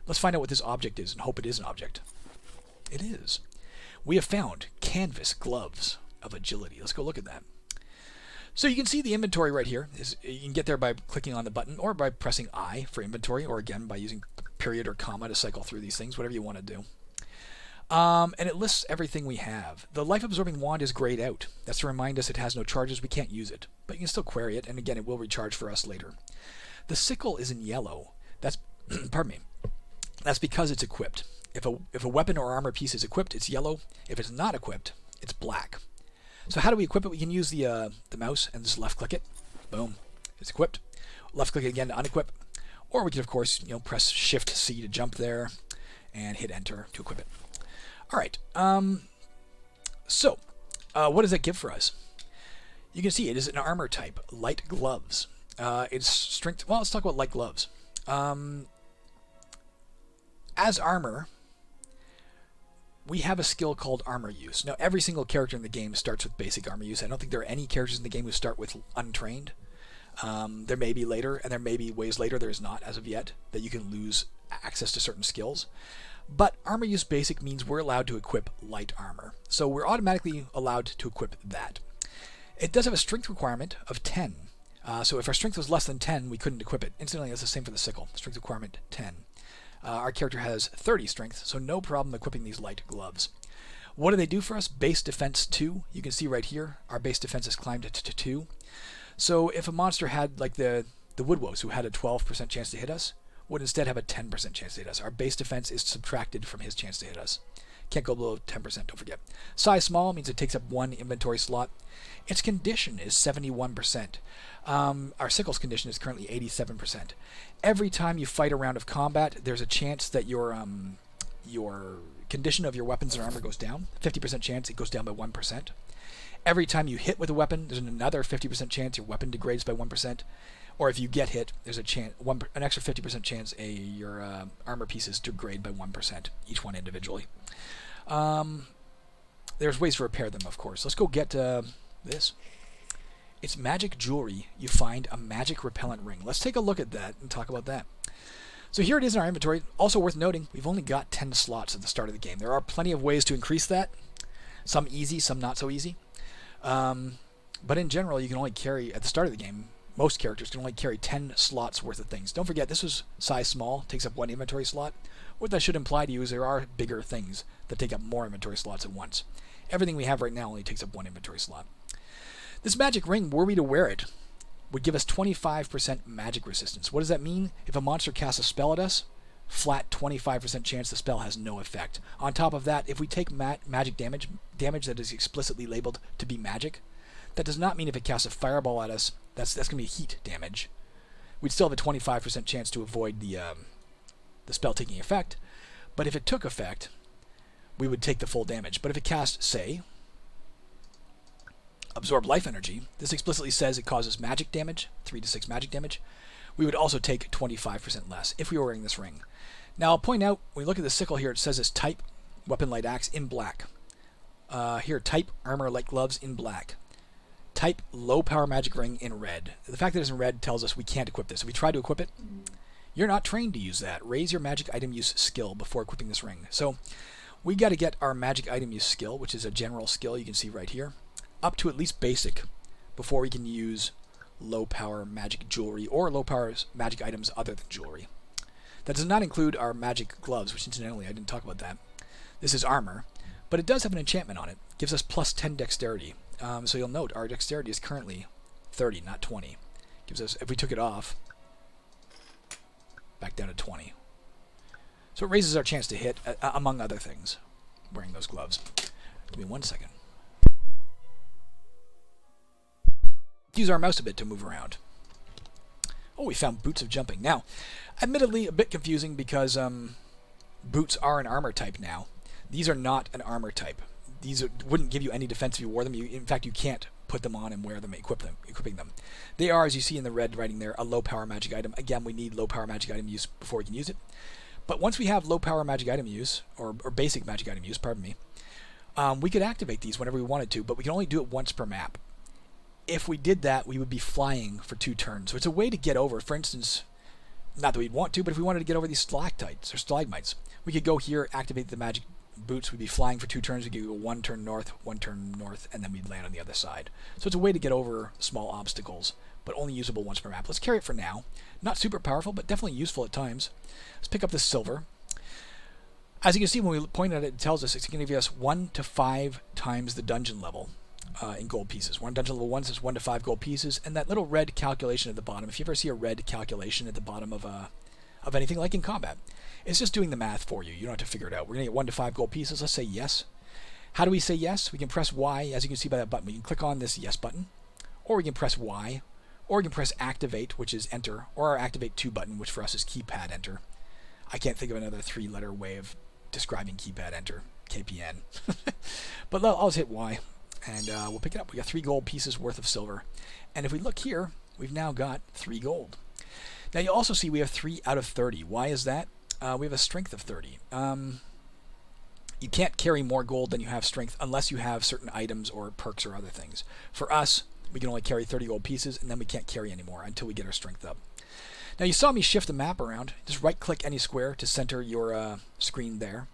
Let's find out what this object is and hope it is an object. It is. We have found canvas gloves of agility. Let's go look at that. So you can see the inventory right here. You can get there by clicking on the button or by pressing I for inventory, or again by using period or comma to cycle through these things, whatever you want to do. And it lists everything we have. The life-absorbing wand is grayed out. That's to remind us it has no charges. We can't use it, but you can still query it, and again, it will recharge for us later. The sickle is in yellow. That's pardon me. That's because it's equipped. If a weapon or armor piece is equipped, it's yellow. If it's not equipped, it's black. So how do we equip it? We can use the mouse and just left-click it. Boom, it's equipped. Left-click it again to unequip, or we can of course press Shift-C to jump there, and hit Enter to equip it. All right. So what does that give for us? You can see it is an armor type, light gloves. It's strength. Well, let's talk about light gloves. As armor, we have a skill called armor use. Now, every single character in the game starts with basic armor use. I don't think there are any characters in the game who start with untrained. There may be later, and there may be ways later, there is not as of yet, that you can lose access to certain skills. But armor use basic means we're allowed to equip light armor. So we're automatically allowed to equip that. It does have a strength requirement of 10. So if our strength was less than 10, we couldn't equip it. Incidentally, that's the same for the sickle. Strength requirement 10. Our character has 30 strength, so no problem equipping these light gloves. What do they do for us? Base defense 2. You can see right here, our base defense has climbed to 2. So if a monster had, like the woodwose, who had a 12% chance to hit us, would instead have a 10% chance to hit us. Our base defense is subtracted from his chance to hit us. Can't go below 10%, don't forget. Size small means it takes up 1 inventory slot. Its condition is 71%. Our sickle's condition is currently 87%. Every time you fight a round of combat, there's a chance that your condition of your weapons and armor goes down. 50% chance it goes down by 1%. Every time you hit with a weapon, there's another 50% chance your weapon degrades by 1%. Or if you get hit, there's a chance, an extra 50% chance your armor pieces degrade by 1%, each one individually. There's ways to repair them, of course. Let's go get this. It's magic jewelry. You find a magic repellent ring. Let's take a look at that and talk about that. So here it is in our inventory. Also worth noting, we've only got 10 slots at the start of the game. There are plenty of ways to increase that. Some easy, some not so easy. But in general, you can only carry, at the start of the game, most characters can only carry 10 slots worth of things. Don't forget, this was size small, takes up 1 inventory slot. What that should imply to you is there are bigger things that take up more inventory slots at once. Everything we have right now only takes up 1 inventory slot. This magic ring, were we to wear it, would give us 25% magic resistance. What does that mean? If a monster casts a spell at us, flat 25% chance the spell has no effect. On top of that, if we take magic damage that is explicitly labeled to be magic, that does not mean if it casts a fireball at us, that's going to be heat damage. We'd still have a 25% chance to avoid the spell taking effect, but if it took effect, we would take the full damage. But if it cast, say, absorb life energy, this explicitly says it causes magic damage, 3 to 6 magic damage, we would also take 25% less if we were wearing this ring. Now I'll point out, when we look at the sickle here, it says it's type, weapon light axe, in black. Here, type, armor light gloves, in black. Type, low power magic ring, in red. The fact that it's in red tells us we can't equip this. If we try to equip it, you're not trained to use that. Raise your magic item use skill before equipping this ring. So we got to get our magic item use skill, which is a general skill you can see right here, up to at least basic before we can use low power magic jewelry or low power magic items other than jewelry. That does not include our magic gloves, which incidentally I didn't talk about that. This is armor, but it does have an enchantment on it. It gives us plus 10 dexterity. So you'll note our dexterity is currently 30, not 20. Gives us, if we took it off, back down to 20. So it raises our chance to hit, among other things, wearing those gloves. Give me 1 second. Use our mouse a bit to move around. Oh, we found boots of jumping. Now, admittedly, a bit confusing because boots are an armor type now. These are not an armor type. These wouldn't give you any defense if you wore them. In fact, you can't put them on and wear them, equipping them. They are, as you see in the red writing there, a low power magic item. Again, we need low power magic item use before we can use it. But once we have low power magic item use, or basic magic item use, pardon me, we could activate these whenever we wanted to, but we can only do it once per map. If we did that, we would be flying for 2 turns. So it's a way to get over, for instance, not that we'd want to, but if we wanted to get over these stalactites or stalagmites, we could go here, activate the magic boots, we'd be flying for 2 turns, we could go 1 turn north, and then we'd land on the other side. So it's a way to get over small obstacles, but only usable once per map. Let's carry it for now. Not super powerful, but definitely useful at times. Let's pick up this silver. As you can see, when we point at it, it tells us it's going to give us 1 to 5 times the dungeon level in gold pieces. One dungeon level 1 says 1 to 5 gold pieces, and that little red calculation at the bottom, if you ever see a red calculation at the bottom of anything, like in combat, it's just doing the math for you. You don't have to figure it out. We're going to get 1 to 5 gold pieces. Let's say yes. How do we say yes? We can press Y, as you can see by that button. We can click on this yes button, or we can press Y, or we can press activate, which is enter, or our activate 2 button, which for us is keypad enter. I can't think of another 3-letter way of describing keypad enter, KPN. But I'll just hit Y, and we'll pick it up. We got 3 gold pieces worth of silver. And if we look here, we've now got 3 gold. Now you also see we have 3 out of 30. Why is that? We have a strength of 30. You can't carry more gold than you have strength unless you have certain items or perks or other things. For us, we can only carry 30 gold pieces, and then we can't carry anymore until we get our strength up. Now you saw me shift the map around. Just right-click any square to center your screen there.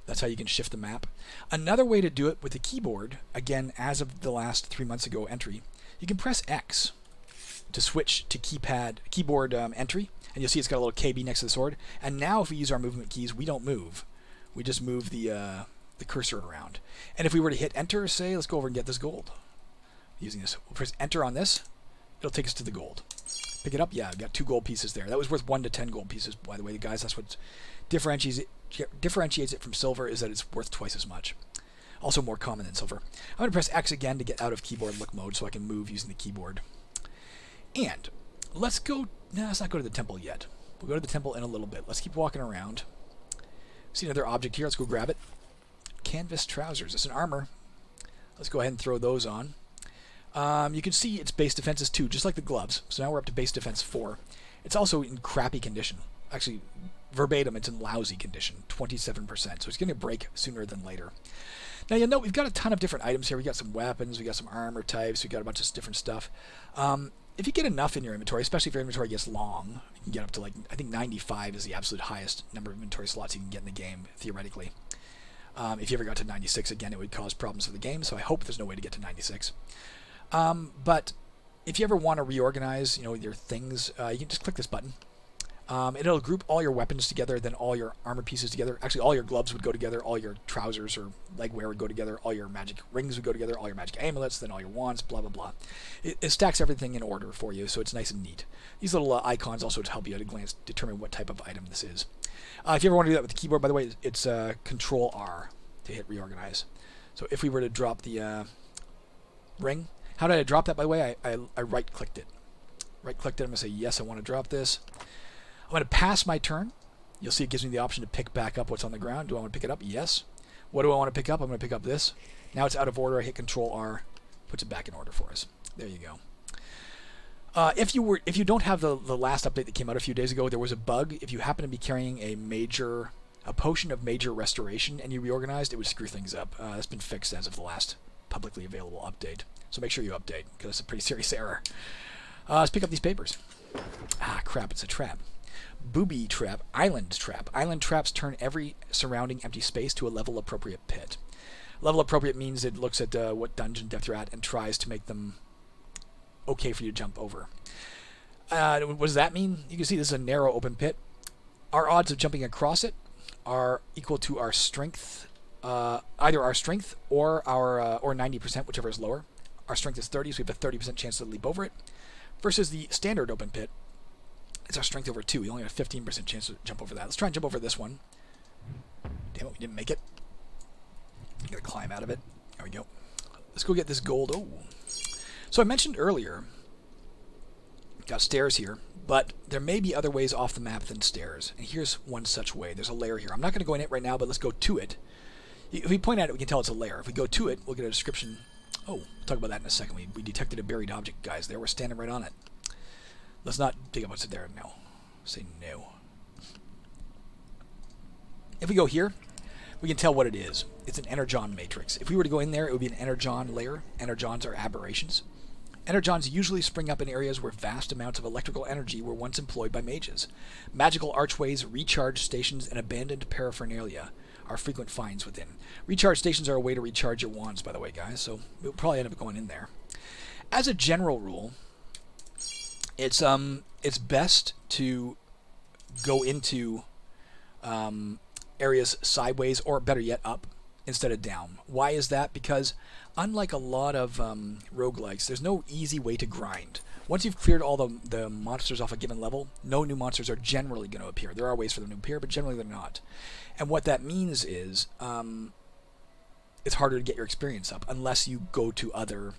That's how you can shift the map. Another way to do it with the keyboard, again, as of the last 3 months ago entry, you can press X to switch to keyboard entry, and you'll see it's got a little KB next to the sword. And now if we use our movement keys, we don't move. We just move the cursor around. And if we were to hit enter, say, let's go over and get this gold. Using this, we'll press enter on this, it'll take us to the gold. Pick it up, yeah, I've got 2 gold pieces there. That was worth 1 to 10 gold pieces, by the way, guys. That's what differentiates it from silver, is that it's worth twice as much. Also more common than silver. I'm going to press X again to get out of keyboard look mode so I can move using the keyboard. And let's go, let's not go to the temple yet. We'll go to the temple in a little bit. Let's keep walking around. See another object here, let's go grab it. Canvas trousers, it's an armor. Let's go ahead and throw those on. You can see its base defense is 2, just like the gloves. So now we're up to base defense 4. It's also in crappy condition. Actually, verbatim, it's in lousy condition, 27%. So it's going to break sooner than later. Now you'll note we've got a ton of different items here. We got some weapons, we got some armor types, we got a bunch of different stuff. If you get enough in your inventory, especially if your inventory gets long, you can get up to like, I think 95 is the absolute highest number of inventory slots you can get in the game, theoretically. If you ever got to 96, again, it would cause problems for the game, so I hope there's no way to get to 96. But if you ever want to reorganize, your things, you can just click this button. And it'll group all your weapons together, then all your armor pieces together. Actually, all your gloves would go together, all your trousers or leg wear would go together, all your magic rings would go together, all your magic amulets, then all your wands, blah, blah, blah. It stacks everything in order for you, so it's nice and neat. These little icons also help you at a glance determine what type of item this is. If you ever want to do that with the keyboard, by the way, it's Control-R to hit reorganize. So if we were to drop the ring, how did I drop that, by the way? I right-clicked it. Right-clicked it, I'm going to say, yes, I want to drop this. I'm going to pass my turn. You'll see it gives me the option to pick back up what's on the ground. Do I want to pick it up? Yes. What do I want to pick up? I'm going to pick up this. Now it's out of order. I hit Control-R, puts it back in order for us. There you go. If you don't have the last update that came out a few days ago, there was a bug. If you happen to be carrying a potion of major restoration and you reorganized, it would screw things up. That's been fixed as of the last publicly available update. So make sure you update, because it's a pretty serious error. Let's pick up these papers. Ah, crap, it's a trap. Booby trap, island trap. Island traps turn every surrounding empty space to a level appropriate pit. Level appropriate means it looks at what dungeon depth you're at and tries to make them okay for you to jump over. What does that mean? You can see this is a narrow open pit. Our odds of jumping across it are equal to our strength, either our strength or our or 90%, whichever is lower. Our strength is 30, so we have a 30% chance to leap over it. Versus the standard open pit, it's our strength over 2. We only have a 15% chance to jump over that. Let's try and jump over this one. Damn it, we didn't make it. Gotta climb out of it. There we go. Let's go get this gold. Oh. So I mentioned earlier, got stairs here, but there may be other ways off the map than stairs. And here's one such way. There's a lair here. I'm not going to go in it right now, but let's go to it. If we point at it, we can tell it's a lair. If we go to it, we'll get a description. Oh, we'll talk about that in a second. We detected a buried object, guys. There, we're standing right on it. Let's not dig up what's there. No. Say no. If we go here, we can tell what it is. It's an energon matrix. If we were to go in there, it would be an energon layer. Energons are aberrations. Energons usually spring up in areas where vast amounts of electrical energy were once employed by mages. Magical archways, recharge stations, and abandoned paraphernalia are frequent finds within. Recharge stations are a way to recharge your wands, by the way, guys, so we'll probably end up going in there. As a general rule, it's best to go into areas sideways, or better yet, up instead of down. Why is that? Because unlike a lot of roguelikes, there's no easy way to grind. Once you've cleared all the monsters off a given level, no new monsters are generally going to appear. There are ways for them to appear, but generally they're not. And what that means is it's harder to get your experience up unless you go to other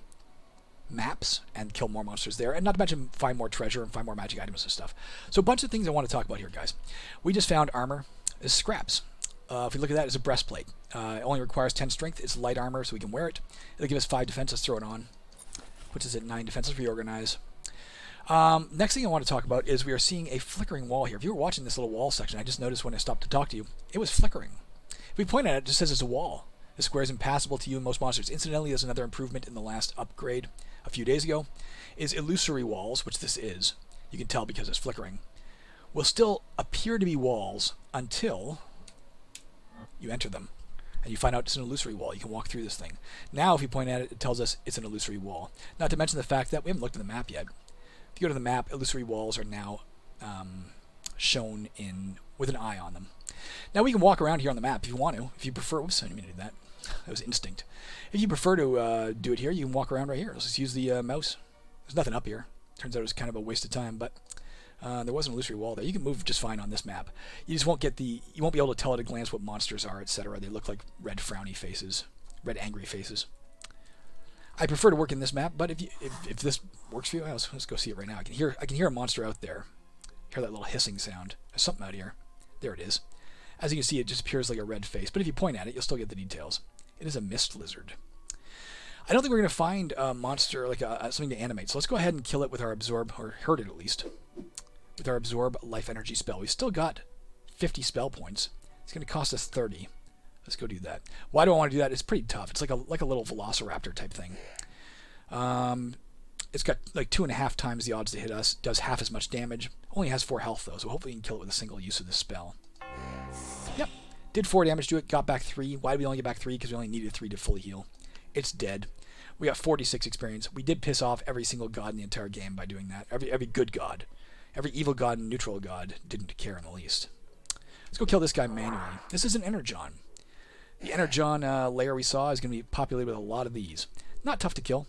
maps and kill more monsters there, and not to mention find more treasure and find more magic items and stuff. So a bunch of things I want to talk about here, guys. We just found armor. It's scraps. If we look at that, it's a breastplate. It only requires 10 strength. It's light armor, so we can wear it. It'll give us 5 defense. Let's throw it on. Puts us at 9 defense. Let's reorganize. Next thing I want to talk about is we are seeing a flickering wall here. If you were watching this little wall section, I just noticed when I stopped to talk to you, it was flickering. If we point at it, it just says it's a wall. The square is impassable to you and most monsters. Incidentally, there's another improvement in the last upgrade a few days ago, is illusory walls, which this is. You can tell because it's flickering. Will still appear to be walls until you enter them, and you find out it's an illusory wall. You can walk through this thing. Now, if you point at it, it tells us it's an illusory wall. Not to mention the fact that we haven't looked at the map yet. If you go to the map, illusory walls are now shown with an eye on them. Now, we can walk around here on the map if you want to. If you prefer, oops, I didn't mean to do that. That was instinct. If you prefer to do it here, you can walk around right here. Let's just use the mouse. There's nothing up here. Turns out it was kind of a waste of time, but there was an illusory wall there. You can move just fine on this map. You just won't get you won't be able to tell at a glance what monsters are, etc. They look like red frowny faces, red angry faces. I prefer to work in this map, but if this works for you, let's go see it right now. I can hear a monster out there. Hear that little hissing sound. There's something out here. There it is. As you can see, it just appears like a red face, but if you point at it, you'll still get the details. It is a mist lizard. I don't think we're going to find a monster like something to animate, so let's go ahead and kill it with our absorb, or hurt it at least, with our absorb life energy spell. We've still got 50 spell points. It's going to cost us 30. Let's go do that. Why do I want to do that? It's pretty tough. It's like a little velociraptor type thing. It's got like 2.5 times the odds to hit us. Does half as much damage. Only has 4 health though, so hopefully we can kill it with a single use of this spell. Yep. Did 4 damage to it. Got back 3. Why did we only get back 3? Because we only needed 3 to fully heal. It's dead. We got 46 experience. We did piss off every single god in the entire game by doing that. Every good god. Every evil god and neutral god didn't care in the least. Let's go kill this guy manually. This is an energon. The energon layer we saw is going to be populated with a lot of these. Not tough to kill.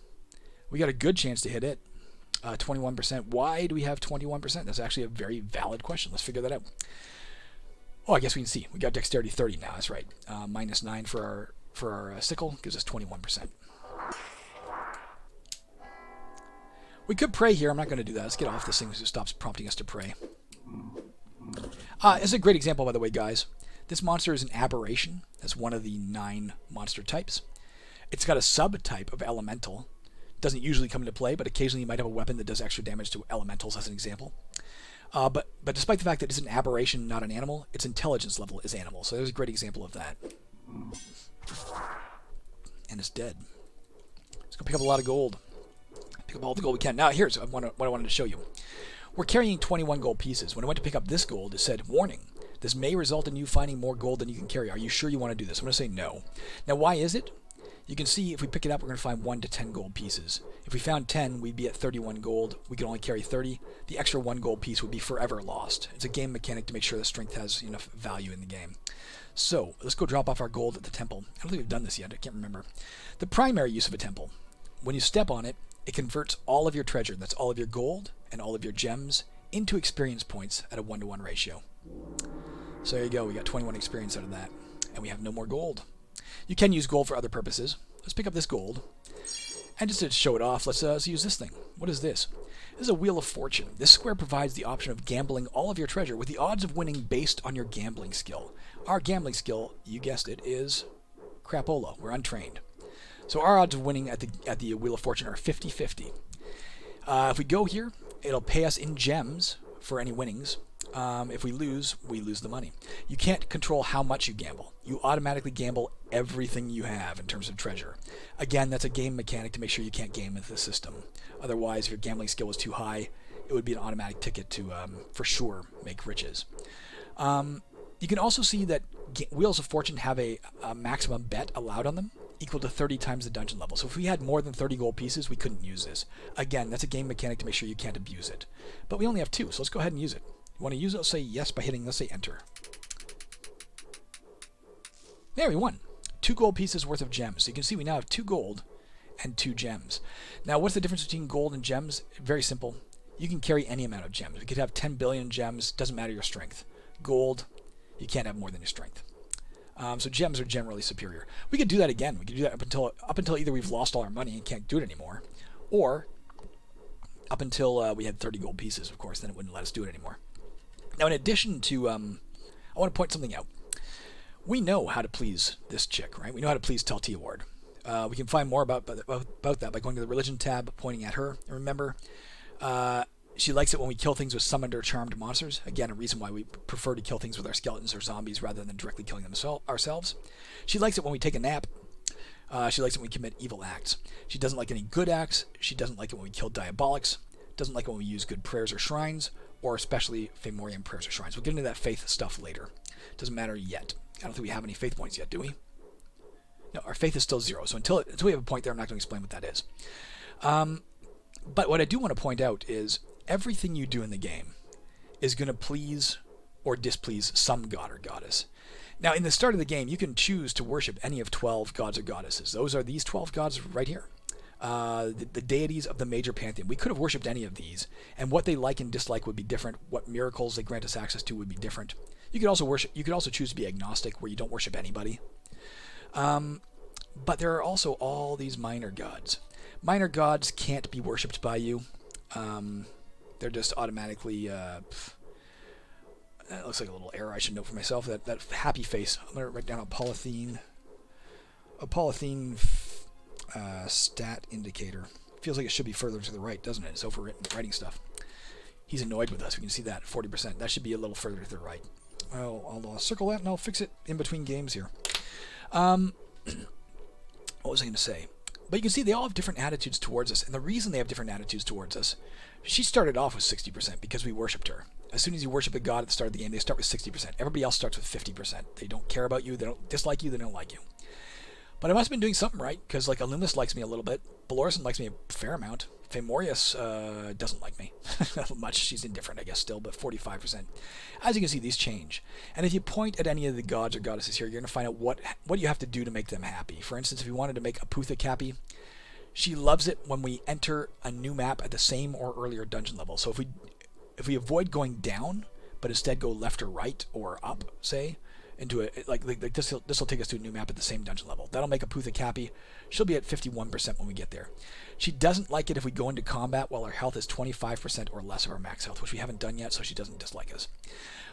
We got a good chance to hit it. 21%. Why do we have 21%? That's actually a very valid question. Let's figure that out. Oh, I guess we can see. We got dexterity 30 now. That's right. -9 for our sickle gives us 21%. We could pray here. I'm not going to do that. Let's get off this thing so it stops prompting us to pray. It's a great example, by the way, guys. This monster is an aberration. That's one of the 9 monster types. It's got a subtype of elemental. Doesn't usually come into play, but occasionally you might have a weapon that does extra damage to elementals, as an example. But despite the fact that it's an aberration, not an animal, its intelligence level is animal. So there's a great example of that. And it's dead. Let's go pick up a lot of gold. Pick up all the gold we can. Now, here's what I wanted to show you. We're carrying 21 gold pieces. When I went to pick up this gold, it said, warning, this may result in you finding more gold than you can carry. Are you sure you want to do this? I'm going to say no. Now, why is it? You can see if we pick it up, we're going to find 1 to 10 gold pieces. If we found 10, we'd be at 31 gold. We could only carry 30. The extra 1 gold piece would be forever lost. It's a game mechanic to make sure the strength has enough value in the game. So, let's go drop off our gold at the temple. I don't think we've done this yet. I can't remember. The primary use of a temple. When you step on it, it converts all of your treasure, that's all of your gold and all of your gems, into experience points at a 1-to-1 ratio. So there you go. We got 21 experience out of that. And we have no more gold. You can use gold for other purposes. Let's pick up this gold. And just to show it off, let's use this thing. What is this? This is a Wheel of Fortune. This square provides the option of gambling all of your treasure with the odds of winning based on your gambling skill. Our gambling skill, you guessed it, is crapola. We're untrained. So our odds of winning at the Wheel of Fortune are 50-50. If we go here, it'll pay us in gems for any winnings. If we lose the money. You can't control how much you gamble. You automatically gamble everything you have in terms of treasure. Again, that's a game mechanic to make sure you can't game with the system. Otherwise, if your gambling skill was too high, it would be an automatic ticket to, for sure, make riches. You can also see that Wheels of Fortune have a maximum bet allowed on them, equal to 30 times the dungeon level. So if we had more than 30 gold pieces, we couldn't use this. Again, that's a game mechanic to make sure you can't abuse it. But we only have 2, so let's go ahead and use it. You want to use it? Let's say yes by hitting, let's say enter. There, we won. 2 gold pieces worth of gems. So you can see we now have 2 gold and 2 gems. Now, what's the difference between gold and gems? Very simple. You can carry any amount of gems. We could have 10 billion gems. Doesn't matter your strength. Gold, you can't have more than your strength. So gems are generally superior. We could do that again. We could do that up until either we've lost all our money and can't do it anymore, or up until we had 30 gold pieces, of course. Then it wouldn't let us do it anymore. Now, in addition to, I want to point something out. We know how to please this chick, right? We know how to please Taltia Ward. We can find more about that by going to the Religion tab, pointing at her. And remember, she likes it when we kill things with summoned or charmed monsters. Again, a reason why we prefer to kill things with our skeletons or zombies rather than directly killing them ourselves. She likes it when we take a nap. She likes it when we commit evil acts. She doesn't like any good acts. She doesn't like it when we kill diabolics. Doesn't like it when we use good prayers or shrines, or especially Fomorian prayers or shrines. We'll get into that faith stuff later. Doesn't matter yet. I don't think we have any faith points yet, do we? No, our faith is still 0. So until we have a point there, I'm not going to explain what that is. But what I do want to point out is everything you do in the game is going to please or displease some god or goddess. Now, in the start of the game, you can choose to worship any of 12 gods or goddesses. Those are these 12 gods right here. The deities of the major pantheon. We could have worshipped any of these, and what they like and dislike would be different. What miracles they grant us access to would be different. You could also choose to be agnostic, where you don't worship anybody. But there are also all these minor gods. Minor gods can't be worshipped by you. They're just automatically. That looks like a little error I should note for myself. That happy face. I'm gonna write down a polythene. Stat indicator. Feels like it should be further to the right, doesn't it? It's overwritten writing stuff. He's annoyed with us. We can see that 40%. That should be a little further to the right. Well, I'll circle that and I'll fix it in between games here. What was I going to say? But you can see they all have different attitudes towards us, and the reason they have different attitudes towards us, she started off with 60% because we worshipped her. As soon as you worship a god at the start of the game, they start with 60%. Everybody else starts with 50%. They don't care about you. They don't dislike you. They don't like you. But I must have been doing something right, because like Alumis likes me a little bit. Belorison likes me a fair amount. Fomorius doesn't like me much. She's indifferent, I guess, still, but 45%. As you can see, these change. And if you point at any of the gods or goddesses here, you're going to find out what you have to do to make them happy. For instance, if you wanted to make Aputhic happy, she loves it when we enter a new map at the same or earlier dungeon level. So if we avoid going down, but instead go left or right or up, say, into a like this will take us to a new map at the same dungeon level. That'll make Aputhic happy. She'll be at 51% when we get there. She doesn't like it if we go into combat while our health is 25% or less of our max health, which we haven't done yet, so she doesn't dislike us.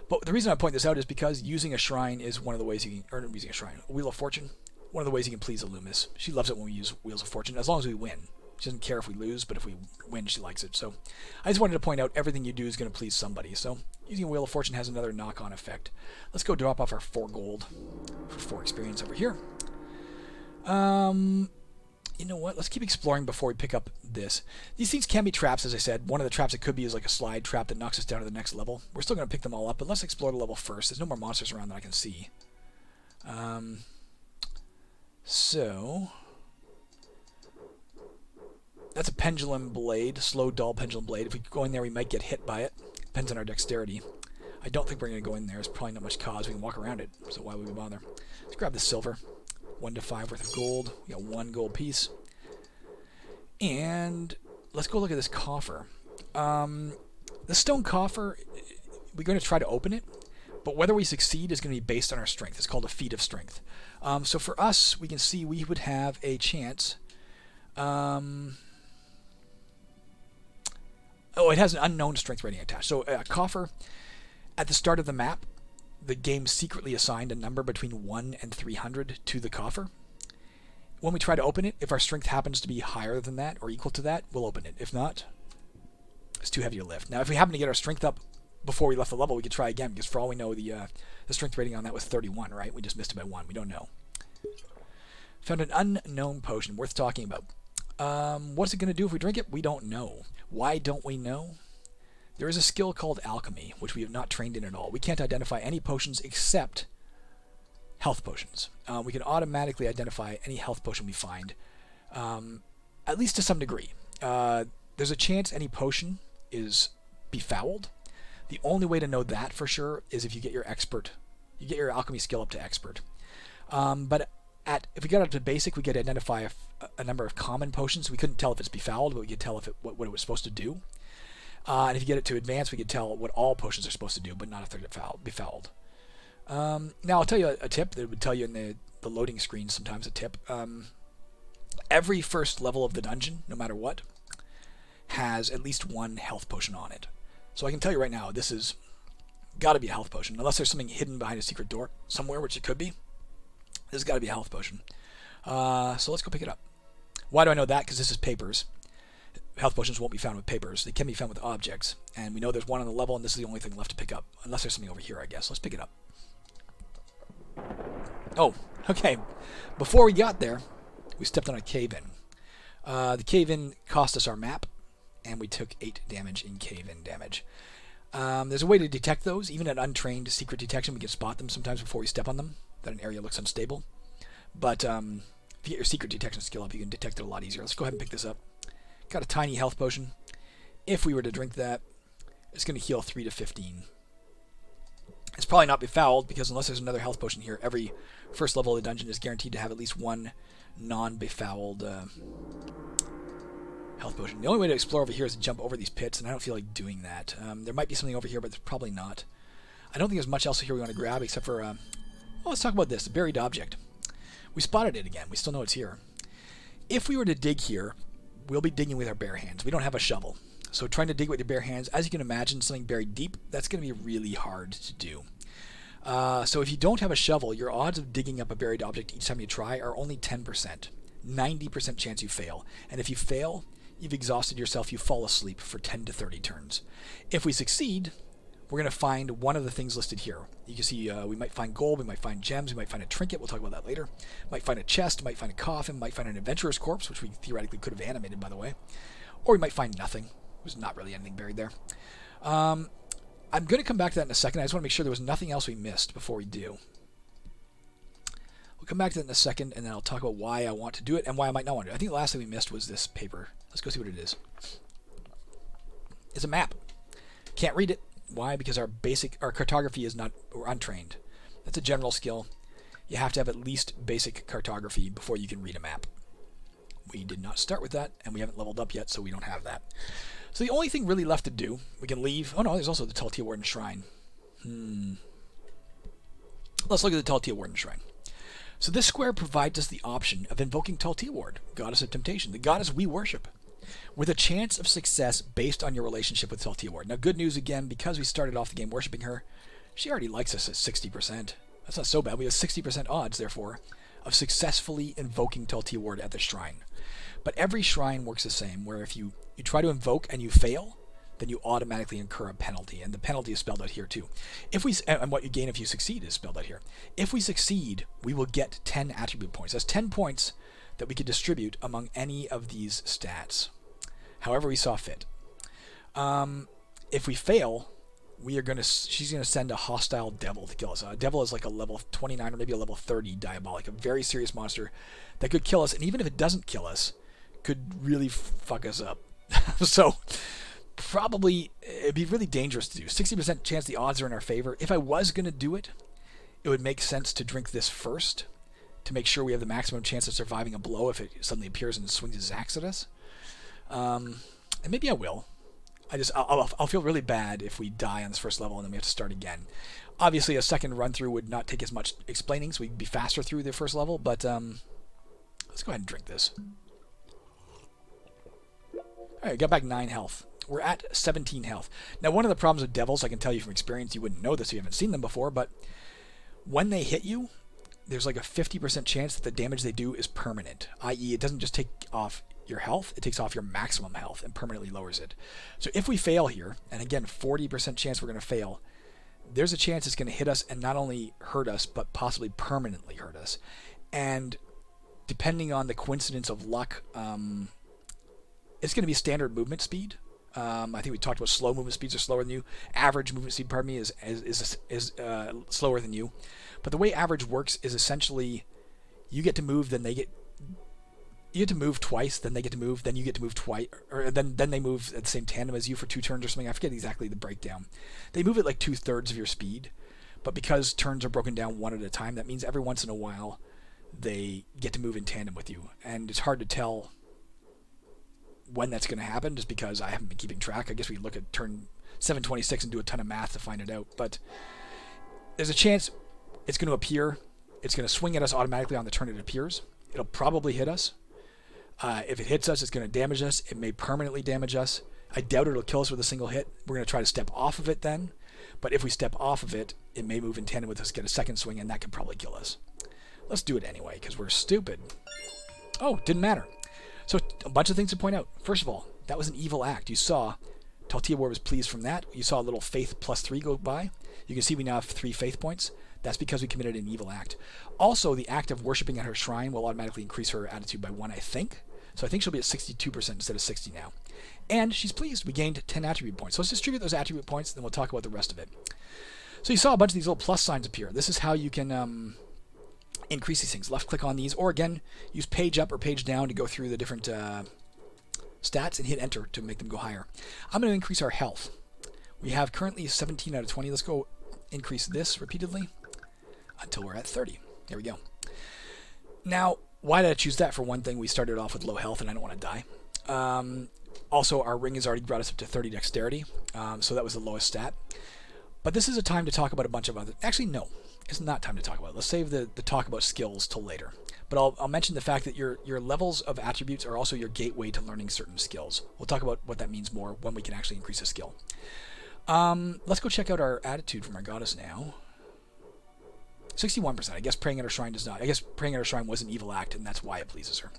But the reason I point this out is because using a shrine is one of the ways you can, or using a shrine, a Wheel of Fortune, one of the ways you can please Alumis. She loves it when we use Wheels of Fortune, as long as we win. She doesn't care if we lose, but if we win, she likes it. So I just wanted to point out everything you do is going to please somebody. So using a Wheel of Fortune has another knock-on effect. Let's go drop off our 4 gold for 4 experience over here. you know what? Let's keep exploring before we pick up this. These things can be traps, as I said. One of the traps it could be is like a slide trap that knocks us down to the next level. We're still going to pick them all up, but let's explore the level first. There's no more monsters around that I can see. So that's a pendulum blade, slow, dull pendulum blade. If we go in there, we might get hit by it. Depends on our dexterity. I don't think we're going to go in there. There's probably not much cause. We can walk around it, so why would we bother? Let's grab the silver. 1 to 5 worth of gold. We got 1 gold piece. And let's go look at this coffer. The stone coffer, we're going to try to open it, but whether we succeed is going to be based on our strength. It's called a feat of strength. So for us, we can see we would have a chance. Oh, it has an unknown strength rating attached. So a coffer, at the start of the map, the game secretly assigned a number between 1 and 300 to the coffer. When we try to open it, if our strength happens to be higher than that or equal to that, we'll open it. If not, it's too heavy to lift. Now, if we happen to get our strength up before we left the level, we could try again, because for all we know, the strength rating on that was 31, right? We just missed it by 1. We don't know. Found an unknown potion worth talking about. What's it going to do if we drink it? We don't know. Why don't we know? There is a skill called alchemy, which we have not trained in at all. We can't identify any potions except health potions. We can automatically identify any health potion we find, at least to some degree. There's a chance any potion is befouled. The only way to know that for sure is if you get your alchemy skill up to expert. But if we got up to basic, we could identify a number of common potions. We couldn't tell if it's befouled, but we could tell if what it was supposed to do. And if you get it to advanced, we could tell what all potions are supposed to do, but not if they're befouled. Now, I'll tell you a tip that would tell you in the loading screen sometimes a tip. Every first level of the dungeon, no matter what, has at least 1 health potion on it. So I can tell you right now, this has got to be a health potion. Unless there's something hidden behind a secret door somewhere, which it could be. This has got to be a health potion. So let's go pick it up. Why do I know that? Because this is papers. Health potions won't be found with papers. They can be found with objects. And we know there's 1 on the level, and this is the only thing left to pick up. Unless there's something over here, I guess. Let's pick it up. Oh, okay. Before we got there, we stepped on a cave-in. The cave-in cost us our map, and we took 8 damage in cave-in damage. There's a way to detect those. Even at untrained secret detection, we can spot them sometimes before we step on them, that an area looks unstable. But if you get your secret detection skill up, you can detect it a lot easier. Let's go ahead and pick this up. Got a tiny health potion. If we were to drink that, it's going to heal 3 to 15. It's probably not befouled, because unless there's another health potion here, every first level of the dungeon is guaranteed to have at least 1 non-befouled health potion. The only way to explore over here is to jump over these pits, and I don't feel like doing that. There might be something over here, but there's probably not. I don't think there's much else here we want to grab, except for... well, let's talk about this, the buried object. We spotted it again. We still know it's here. If we were to dig here, we'll be digging with our bare hands. We don't have a shovel. So trying to dig with your bare hands, as you can imagine, something buried deep, that's going to be really hard to do. So if you don't have a shovel, your odds of digging up a buried object each time you try are only 10%. 90% chance you fail. And if you fail, you've exhausted yourself, you fall asleep for 10 to 30 turns. If we succeed, we're going to find one of the things listed here. You can see we might find gold, we might find gems, we might find a trinket, we'll talk about that later. Might find a chest, might find a coffin, might find an adventurer's corpse, which we theoretically could have animated, by the way. Or we might find nothing. There's not really anything buried there. I'm going to come back to that in a second. I just want to make sure there was nothing else we missed before we do. We'll come back to that in a second, and then I'll talk about why I want to do it and why I might not want to do it. I think the last thing we missed was this paper. Let's go see what it is. It's a map. Can't read it. Why? Because our cartography is not, we're untrained. That's a general skill. You have to have at least basic cartography before you can read a map. We did not start with that, and we haven't leveled up yet, so we don't have that. So the only thing really left to do, we can leave. Oh no, there's also the Tall Teal Warden Shrine. Let's look at the Tall Teal Warden Shrine. So this square provides us the option of invoking Tall Teal Ward, goddess of temptation, the goddess we worship, with a chance of success based on your relationship with Tall Teal Ward. Now, good news again, because we started off the game worshiping her, she already likes us at 60%. That's not so bad. We have 60% odds, therefore, of successfully invoking Tall Teal Ward at the shrine. But every shrine works the same, where if you try to invoke and you fail, then you automatically incur a penalty, and the penalty is spelled out here too. And what you gain if you succeed is spelled out here. If we succeed, we will get 10 attribute points. That's 10 points that we could distribute among any of these stats, however we saw fit. If we fail, she's gonna send a hostile devil to kill us. A devil is like a level 29 or maybe a level 30 diabolic, a very serious monster that could kill us, and even if it doesn't kill us, could really fuck us up. So probably it'd be really dangerous to do. 60% chance the odds are in our favor. If I was gonna do it, it would make sense to drink this first to make sure we have the maximum chance of surviving a blow if it suddenly appears and swings his axe at us. And maybe I will. I'll feel really bad if we die on this first level and then we have to start again. Obviously, a second run through would not take as much explaining, so we'd be faster through the first level. But let's go ahead and drink this. All right, got back 9 health. We're at 17 health. Now, one of the problems with devils, I can tell you from experience, you wouldn't know this if you haven't seen them before, but when they hit you, there's like a 50% chance that the damage they do is permanent, i.e. it doesn't just take off your health, it takes off your maximum health and permanently lowers it. So if we fail here, and again, 40% chance we're going to fail, there's a chance it's going to hit us and not only hurt us, but possibly permanently hurt us. And depending on the coincidence of luck, it's going to be standard movement speed. I think we talked about slow movement speeds are slower than you. Average movement speed, pardon me, is slower than you. But the way average works is essentially you get to move, then they get. You get to move twice, then they get to move, then you get to move twice, or then they move at the same tandem as you for 2 turns or something. I forget exactly the breakdown. They move at like 2/3 of your speed, but because turns are broken down one at a time, that means every once in a while they get to move in tandem with you, and it's hard to tell when that's going to happen, just because I haven't been keeping track. I guess we look at turn 726 and do a ton of math to find it out, but there's a chance it's going to appear. It's going to swing at us automatically on the turn it appears. It'll probably hit us. If it hits us, it's going to damage us. It may permanently damage us. I doubt it'll kill us with a single hit. We're going to try to step off of it then, but if we step off of it, it may move in tandem with us, get a second swing, and that could probably kill us. Let's do it anyway, because we're stupid. Oh, didn't matter. So a bunch of things to point out. First of all, that was an evil act. You saw Taltia War was pleased from that. You saw a little faith +3 go by. You can see we now have 3 faith points. That's because we committed an evil act. Also, the act of worshipping at her shrine will automatically increase her attitude by 1, I think. So I think she'll be at 62% instead of 60 now. And she's pleased. We gained 10 attribute points. So let's distribute those attribute points, then we'll talk about the rest of it. So you saw a bunch of these little plus signs appear. This is how you can increase these things. Left click on these, or again, use page up or page down to go through the different stats and hit enter to make them go higher. I'm going to increase our health. We have currently 17 out of 20. Let's go increase this repeatedly until we're at 30. There we go. Now, why did I choose that? For one thing, we started off with low health and I don't want to die. Also, our ring has already brought us up to 30 dexterity, so that was the lowest stat. But this is a time to talk about a bunch of other... Actually, no. It's not time to talk about it. Let's save the talk about skills till later. But I'll mention the fact that your levels of attributes are also your gateway to learning certain skills. We'll talk about what that means more when we can actually increase a skill. Let's go check out our attitude from our goddess now. 61%. I guess praying at her shrine does not. I guess praying at her shrine was an evil act, and that's why it pleases her.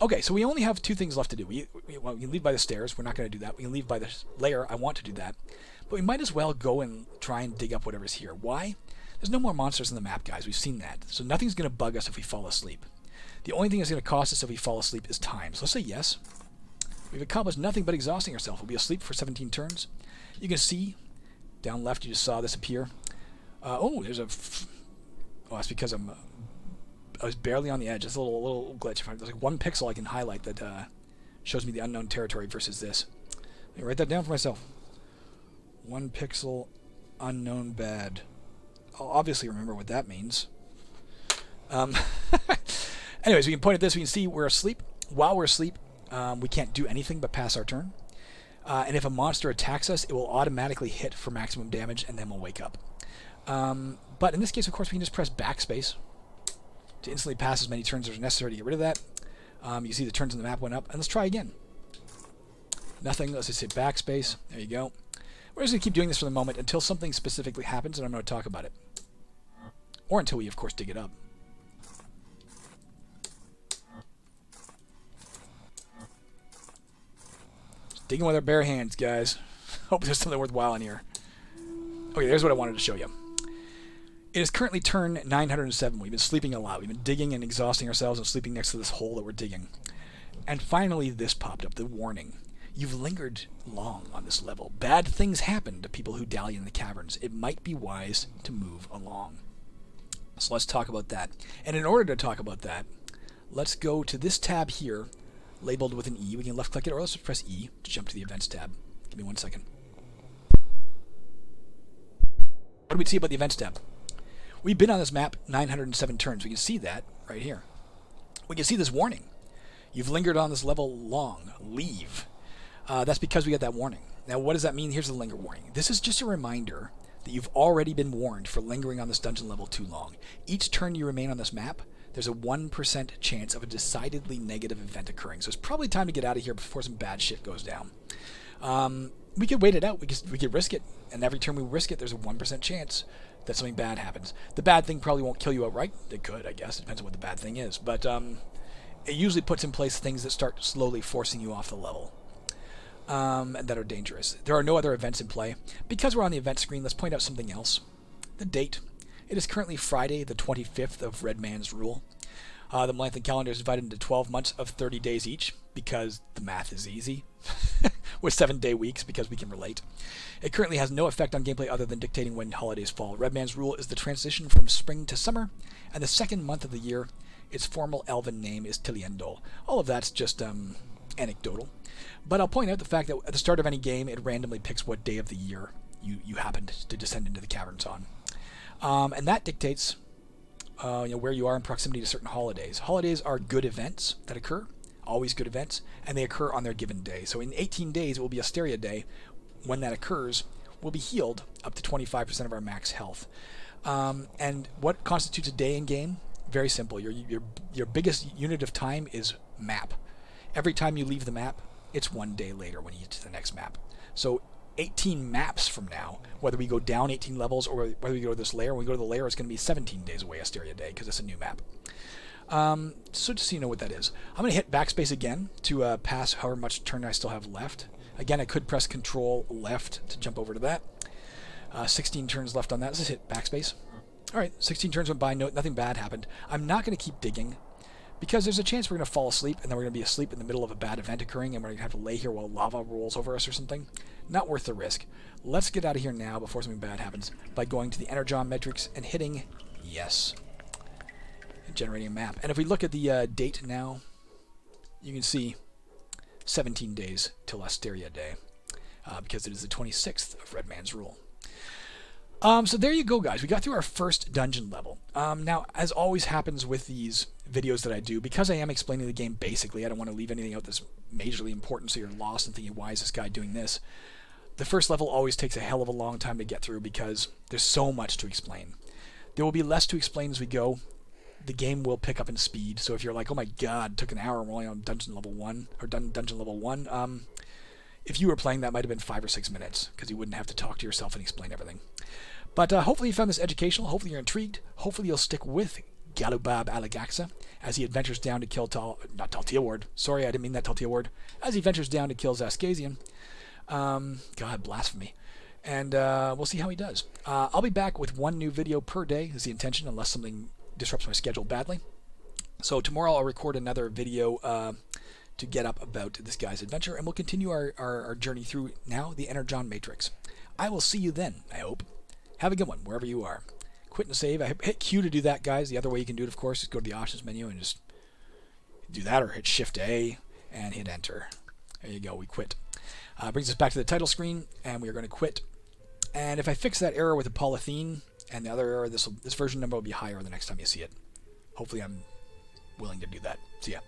Okay, so we only have 2 things left to do. We can leave by the stairs. We're not going to do that. We can leave by the lair. I want to do that. But we might as well go and try and dig up whatever's here. Why? There's no more monsters in the map, guys. We've seen that. So nothing's going to bug us if we fall asleep. The only thing that's going to cost us if we fall asleep is time. So let's say yes. We've accomplished nothing but exhausting ourselves. We'll be asleep for 17 turns. You can see, down left, you just saw this appear. Oh, there's a... Oh, that's because I was barely on the edge. It's a little glitch. There's like 1 pixel I can highlight that shows me the unknown territory versus this. Let me write that down for myself. 1 pixel, unknown bad. I'll obviously remember what that means. Anyways, we can point at this. We can see we're asleep. While we're asleep, we can't do anything but pass our turn. And if a monster attacks us, it will automatically hit for maximum damage, and then we'll wake up. But in this case, of course, we can just press backspace to instantly pass as many turns as are necessary to get rid of that. You see the turns on the map went up. And let's try again. Nothing. Let's just hit backspace. There you go. We're just going to keep doing this for the moment until something specifically happens, and I'm going to talk about it. Or until we, of course, dig it up. Just digging with our bare hands, guys. Hope there's something worthwhile in here. Okay, there's what I wanted to show you. It is currently turn 907. We've been sleeping a lot. We've been digging and exhausting ourselves and sleeping next to this hole that we're digging. And finally this popped up, the warning. You've lingered long on this level. Bad things happen to people who dally in the caverns. It might be wise to move along. So let's talk about that. And in order to talk about that, let's go to this tab here, labeled with an E. We can left click it, or let's press E to jump to the events tab. Give me 1 second. What do we see about the events tab? We've been on this map 907 turns. We can see that right here. We can see this warning. You've lingered on this level long. Leave. That's because we got that warning. Now, what does that mean? Here's the linger warning. This is just a reminder that you've already been warned for lingering on this dungeon level too long. Each turn you remain on this map, there's a 1% chance of a decidedly negative event occurring. So it's probably time to get out of here before some bad shit goes down. We could wait it out. We could risk it. And every turn we risk it, there's a 1% chance that something bad happens. The bad thing probably won't kill you outright. It could, I guess. It depends on what the bad thing is. But it usually puts in place things that start slowly forcing you off the level. And that are dangerous. There are no other events in play. Because we're on the event screen, let's point out something else. The date. It is currently Friday, the 25th of Redman's Rule. The monthly calendar is divided into 12 months of 30 days each, because the math is easy. With 7-day weeks, because we can relate. It currently has no effect on gameplay other than dictating when holidays fall. Redman's Rule is the transition from spring to summer, and the second month of the year. Its formal elven name is Tiliendol. All of that's just anecdotal. But I'll point out the fact that at the start of any game, it randomly picks what day of the year you happened to descend into the caverns on. And that dictates where you are in proximity to certain holidays. Holidays are good events that occur, always good events, and they occur on their given day. So in 18 days, it will be Asteria Day. When that occurs, we'll be healed up to 25% of our max health. And what constitutes a day in game? Very simple. Your biggest unit of time is map. Every time you leave the map, it's 1 day later when you get to the next map. So 18 maps from now, whether we go down 18 levels or whether we go to this layer, when we go to the layer, it's going to be 17 days away, Asteria Day, because it's a new map. So just so you know what that is. I'm going to hit backspace again to pass however much turn I still have left. Again, I could press Control left to jump over to that. 16 turns left on that. Let's just hit backspace. All right, 16 turns went by, nothing bad happened. I'm not going to keep digging, because there's a chance we're going to fall asleep, and then we're going to be asleep in the middle of a bad event occurring, and we're going to have to lay here while lava rolls over us or something. Not worth the risk. Let's get out of here now before something bad happens by going to the Energon metrics and hitting yes. And generating a map. And if we look at the date now, you can see 17 days till Asteria Day, because it is the 26th of Redman's Rule. So there you go, guys. We got through our first dungeon level. Now, as always happens with these videos that I do, because I am explaining the game basically, I don't want to leave anything out that's majorly important so you're lost and thinking, why is this guy doing this? The first level always takes a hell of a long time to get through because there's so much to explain. There will be less to explain as we go. The game will pick up in speed, so if you're like, oh my god, it took an hour, I'm only on dungeon level 1, or dungeon level 1, if you were playing, that might have been 5 or 6 minutes, because you wouldn't have to talk to yourself and explain everything. But hopefully you found this educational, hopefully you're intrigued, hopefully you'll stick with Galubab Alagaxa as he adventures down to kill Taltiaward. Sorry, I didn't mean that Taltiaward. As he ventures down to kill Xaskazien. God, blasphemy. And we'll see how he does. I'll be back with 1 new video per day, is the intention, unless something disrupts my schedule badly. So tomorrow I'll record another video to get up about this guy's adventure, and we'll continue our journey through now the Energon Matrix. I will see you then, I hope. Have a good one, wherever you are. Quit and save. I hit Q to do that, guys. The other way you can do it, of course, is go to the options menu and just do that, or hit Shift A and hit Enter. There you go, we quit. Brings us back to the title screen, and we are going to quit. And if I fix that error with the polythene and the other error, this version number will be higher the next time you see it. Hopefully I'm willing to do that. See ya.